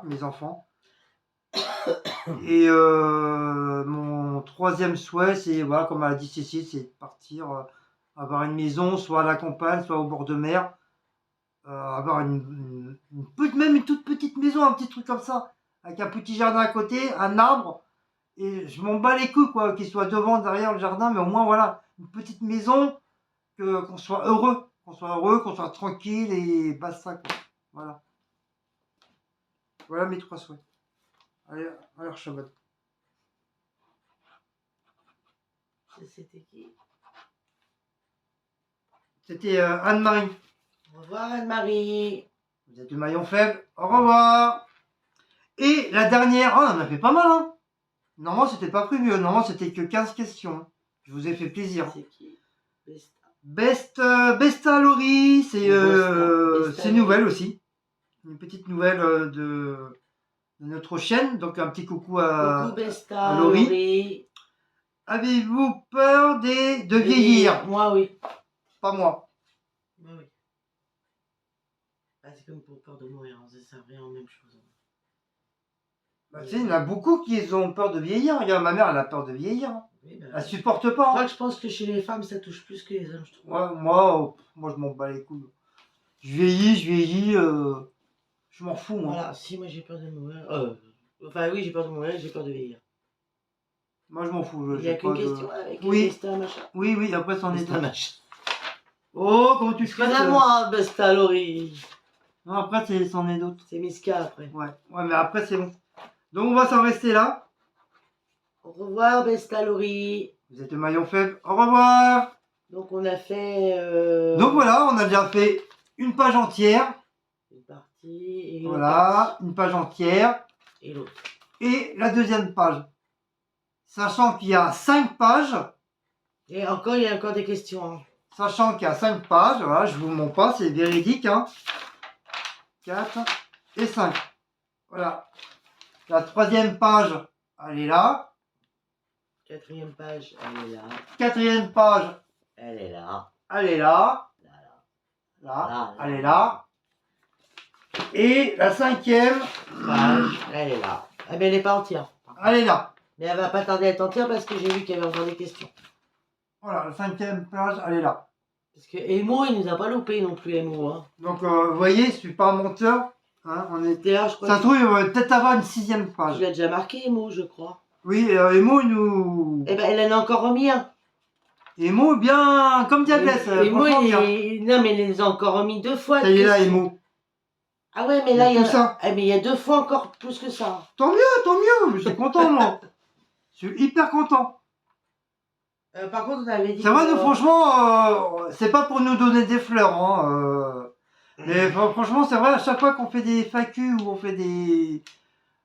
mes enfants. Et mon troisième souhait, c'est, voilà, comme elle a dit Cécile, c'est de partir, avoir une maison, soit à la campagne, soit au bord de mer. Avoir même une toute petite maison, un petit truc comme ça, avec un petit jardin à côté, un arbre. Et je m'en bats les couilles, quoi, qu'il soit devant, derrière le jardin, mais au moins, voilà, une petite maison, qu'on soit heureux, qu'on soit tranquille et basta, quoi. Voilà. Voilà mes trois souhaits. Allez, alors Shabbat. C'était qui? C'était Anne-Marie. Au revoir Anne-Marie. Vous êtes le maillon faible. Au revoir. Et la dernière, oh, on en a fait pas mal, hein. Normalement, c'était pas prévu. Normalement, c'était que 15 questions. Je vous ai fait plaisir. C'est qui? Besta Laurie, c'est Besta nouvelle aussi. Une petite nouvelle de notre chaîne. Donc, un petit coucou à Besta Laurie. Avez-vous peur de vieillir? Moi, oui. Pas moi. Moi, oui. Bah, c'est comme pour peur de mourir, hein, ça revient en même chose. Bah, tu sais, il y en a beaucoup qui ont peur de vieillir. Regarde, ma mère, elle a peur de vieillir. Oui, bah, elle supporte pas. Moi, je pense que chez les femmes, ça touche plus que les hommes, je trouve. Ouais, moi, je m'en bats les couilles. Je vieillis, je m'en fous, moi. Voilà, si, moi j'ai peur de mourir. Enfin, oui, j'ai peur de mourir, j'ai peur de vieillir. Moi, je m'en fous. Il n'y a qu'une question avec oui. Besta, machin. Oui, après, c'en est Besta, machin. Oh, comment tu fais? Excusez-moi, Besta Laurie. Non, après, c'en est d'autres. C'est Miska après. Ouais, mais après, c'est bon. Donc, on va s'en rester là. Au revoir, Besta Laurie. Vous êtes le maillon faible. Au revoir. Donc, on a fait. Donc, voilà, on a déjà fait une page entière. Une partie et une voilà, une page entière. Et l'autre. Et la deuxième page. Sachant qu'il y a 5 pages. Et encore, il y a encore des questions. Hein. Sachant qu'il y a 5 pages, voilà, je vous montre pas, c'est véridique. Hein. 4 et 5. Voilà. La troisième page, elle est là. Quatrième page, elle est là. Quatrième page, elle est là. Elle est là. Là, elle est là. Et la cinquième page, elle est là. Ah, mais elle n'est pas entière. Elle est là. Mais elle va pas tarder à être entière parce que j'ai vu qu'il y avait encore des questions. Voilà, la cinquième page, elle est là. Parce que Emo, il nous a pas loupé non plus, Emo. Hein. Donc, vous voyez, je suis pas un menteur. Hein, on est... Là, je crois ça se trouve, il va peut-être avoir une 6e page. Tu l'as déjà marqué, Emo, je crois. Oui, Emo, il nous... Eh ben, elle en a encore remis un. Emo, bien, comme Diablesse. Emo, non, mais il les a encore remis 2 fois. Ça y est là, Emo. Ah ouais, mais là, il y a... ça. Eh, mais il y a 2 fois encore plus que ça. Tant mieux, je suis content, moi. Je suis hyper content. Par contre, on avait dit... C'est vrai, nous, franchement, c'est pas pour nous donner des fleurs, hein. Mais franchement, c'est vrai, à chaque fois qu'on fait des FAQ ou on fait des...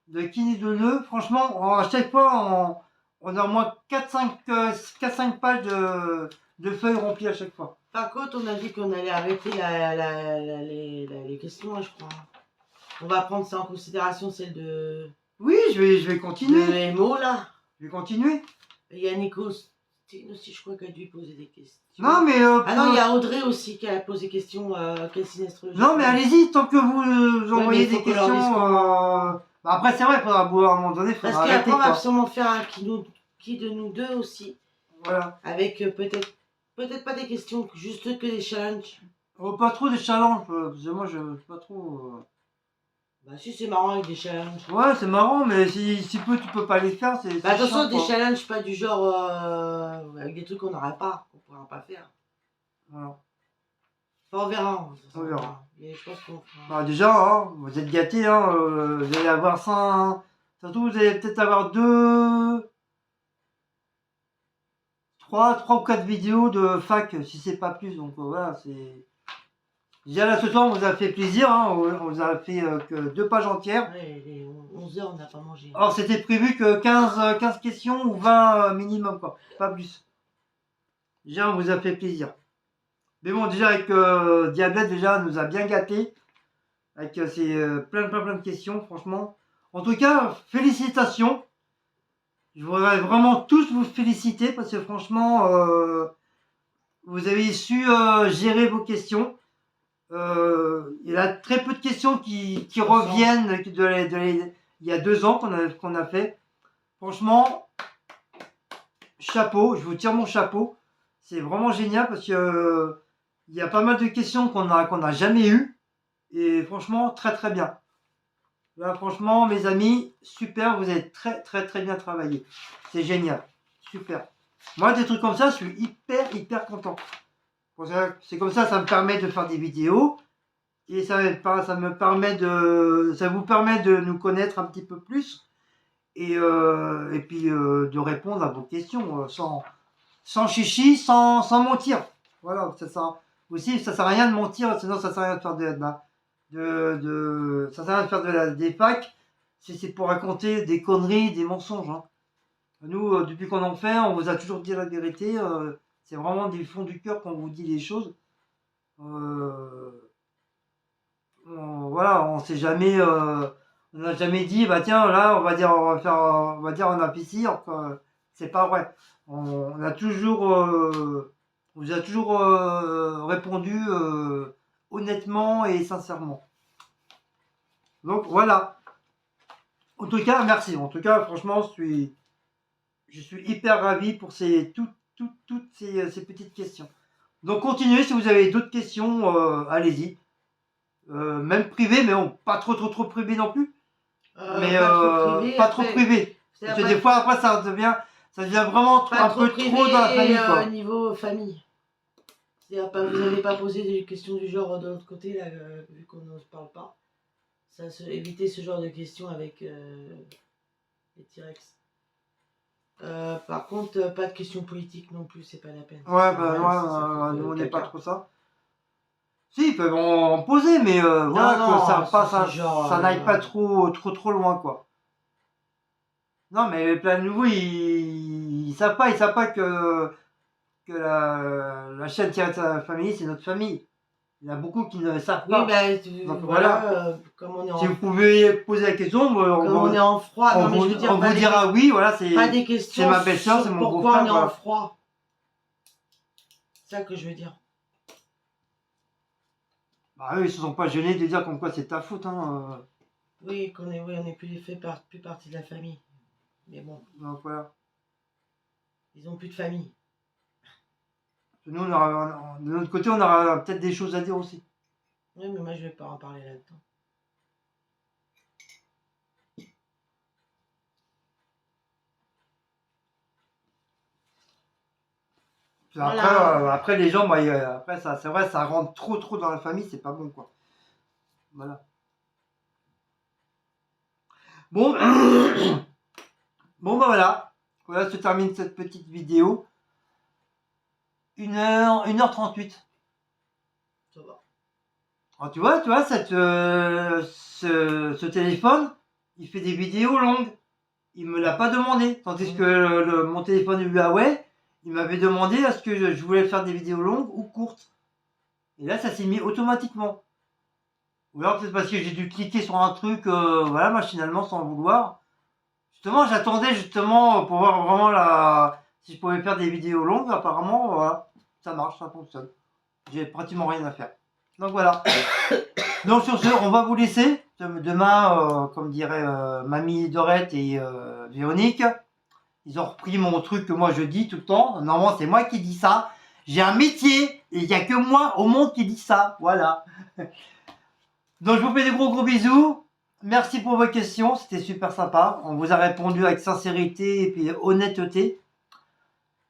de kiné de nœuds, franchement, à chaque fois, on a au moins 4-5 pages de feuilles remplies à chaque fois. Par contre, on a dit qu'on allait arrêter les questions, je crois. On va prendre ça en considération, celle de... Oui, je vais continuer. De Emo, là. Je vais continuer. Il y a Nico aussi, je crois, qui a dû poser des questions. Non, mais... ah non, il y a Audrey aussi qui a posé des questions. Quel sinistre... Non, mais allez-y, tant que vous envoyez des questions... Bah après, c'est vrai, il faudra boire à un moment donné. Parce qu'après, on va absolument faire un qui de nous deux aussi. Voilà. Avec peut-être pas des questions, juste que des challenges. Oh, pas trop des challenges, parce que moi, je pas trop... Bah si, c'est marrant avec des challenges. Ouais, c'est marrant, mais si tu peux pas les faire, c'est... Bah attention, des challenges pas du genre... avec des trucs qu'on n'aurait pas, qu'on pourra pas faire. Voilà. Enfin, on verra. On verra. Mais je pense qu'on fera... Bah déjà, hein, vous êtes gâtés, hein, vous allez avoir 5... Surtout, vous allez peut-être avoir 3 ou 4 vidéos de fac, si c'est pas plus, donc voilà, c'est... Déjà là ce soir on vous a fait plaisir, hein, on vous a fait que 2 pages entières. Ouais, il est 11 h, on n'a pas mangé. Alors c'était prévu que 15 questions ou 20 minimum quoi, pas plus. Déjà on vous a fait plaisir. Mais bon déjà avec Diablette déjà nous a bien gâté. Avec ces plein de questions franchement. En tout cas félicitations. Je voudrais vraiment tous vous féliciter parce que franchement vous avez su gérer vos questions. Il y a très peu de questions qui reviennent il y a 2 ans qu'on a fait. Franchement, chapeau, je vous tire mon chapeau. C'est vraiment génial parce que il y a pas mal de questions qu'on a jamais eues. Et franchement, très bien. Là, franchement, mes amis, super, vous avez très bien travaillé. C'est génial. Super. Moi, des trucs comme ça, je suis hyper content. C'est comme ça me permet de faire des vidéos. Et ça vous permet de nous connaître un petit peu plus. Et puis de répondre à vos questions sans chichi, sans mentir. Voilà, aussi, ça sert à rien de mentir, sinon ça sert à rien de faire ça sert à rien de faire des packs. C'est pour raconter des conneries, des mensonges. Hein. Nous, depuis qu'on en fait, on vous a toujours dit la vérité. C'est vraiment du fond du cœur qu'on vous dit les choses. Voilà, on s'est jamais, on n'a jamais dit, bah tiens, là, on va dire on a fait ci, c'est pas vrai. On a toujours, on vous a toujours répondu honnêtement et sincèrement. Donc voilà. En tout cas, merci. En tout cas, franchement, je suis hyper ravi pour toutes ces petites questions. Donc continuez si vous avez d'autres questions, allez-y. Même privé, mais bon, pas trop privé non plus. Mais pas trop privé. Parce que des fois après ça devient vraiment un peu privé trop dans la famille quoi. Niveau famille. C'est-à-dire vous n'avez pas posé des questions du genre de l'autre côté là, vu qu'on ne se parle pas. Éviter ce genre de questions avec les T-Rex. Par contre, pas de questions politiques non plus, c'est pas la peine. Ouais, bah nous on n'est pas trop ça. Si, ils peuvent en poser, mais voilà, que ça n'aille pas trop loin, quoi. Non, mais plein de nouveaux, ils savent pas que la chaîne Tirette de sa famille, c'est notre famille. Il y en a beaucoup qui ne savent pas. Oui, donc voilà, comme on est si vous pouvez poser la question, on est en froid, on vous dira oui, voilà, c'est ma belle-sœur, c'est mon beau-frère. Pourquoi on est en froid? C'est ça que je veux dire. Bah eux, ils se sont pas gênés de dire comme quoi c'est ta faute. Hein. Oui, on est plus partie de la famille. Mais bon. Donc voilà. Ils ont plus de famille. Nous, de notre côté, on aura peut-être des choses à dire aussi. Oui, mais moi, je vais pas en parler là-dedans. Voilà. Après, les gens, après, ça, c'est vrai, ça rentre trop dans la famille, c'est pas bon, quoi. Voilà. Bon, bon bah voilà. Voilà se termine cette petite vidéo. 1h38. Ça va. Alors, tu vois, ce téléphone, il fait des vidéos longues. Il me l'a pas demandé. Tandis que mon téléphone Huawei, il m'avait demandé est-ce que je voulais faire des vidéos longues ou courtes. Et là, ça s'est mis automatiquement. Ou alors peut-être parce que j'ai dû cliquer sur un truc, voilà, machinalement, sans le vouloir. Justement, j'attendais pour voir vraiment si je pouvais faire des vidéos longues. Apparemment, voilà, ça marche, ça fonctionne. J'ai pratiquement rien à faire. Donc voilà. Donc sur ce, on va vous laisser. Demain, comme dirait Mamie Dorette et Véronique, ils ont repris mon truc que moi je dis tout le temps. Normalement, c'est moi qui dis ça. J'ai un métier et il n'y a que moi au monde qui dit ça. Voilà. Donc je vous fais des gros bisous. Merci pour vos questions, c'était super sympa. On vous a répondu avec sincérité et puis honnêteté.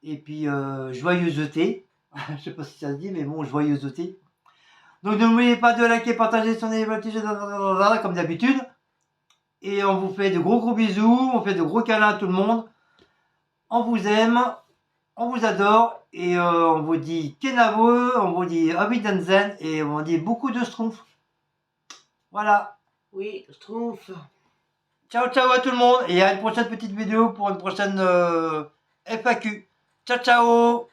Et puis joyeuseté. Je sais pas si ça se dit, mais bon, joyeuseté. Donc n'oubliez pas de liker, partager, sonner les petits comme d'habitude. Et on vous fait de gros bisous. On fait de gros câlins à tout le monde. On vous aime. On vous adore et on vous dit Kenavo, on vous dit Avidanzen et on vous dit beaucoup de schtroumpfs. Voilà. Oui, schtroumpf. Ciao ciao à tout le monde et à une prochaine petite vidéo pour une prochaine FAQ. Ciao ciao.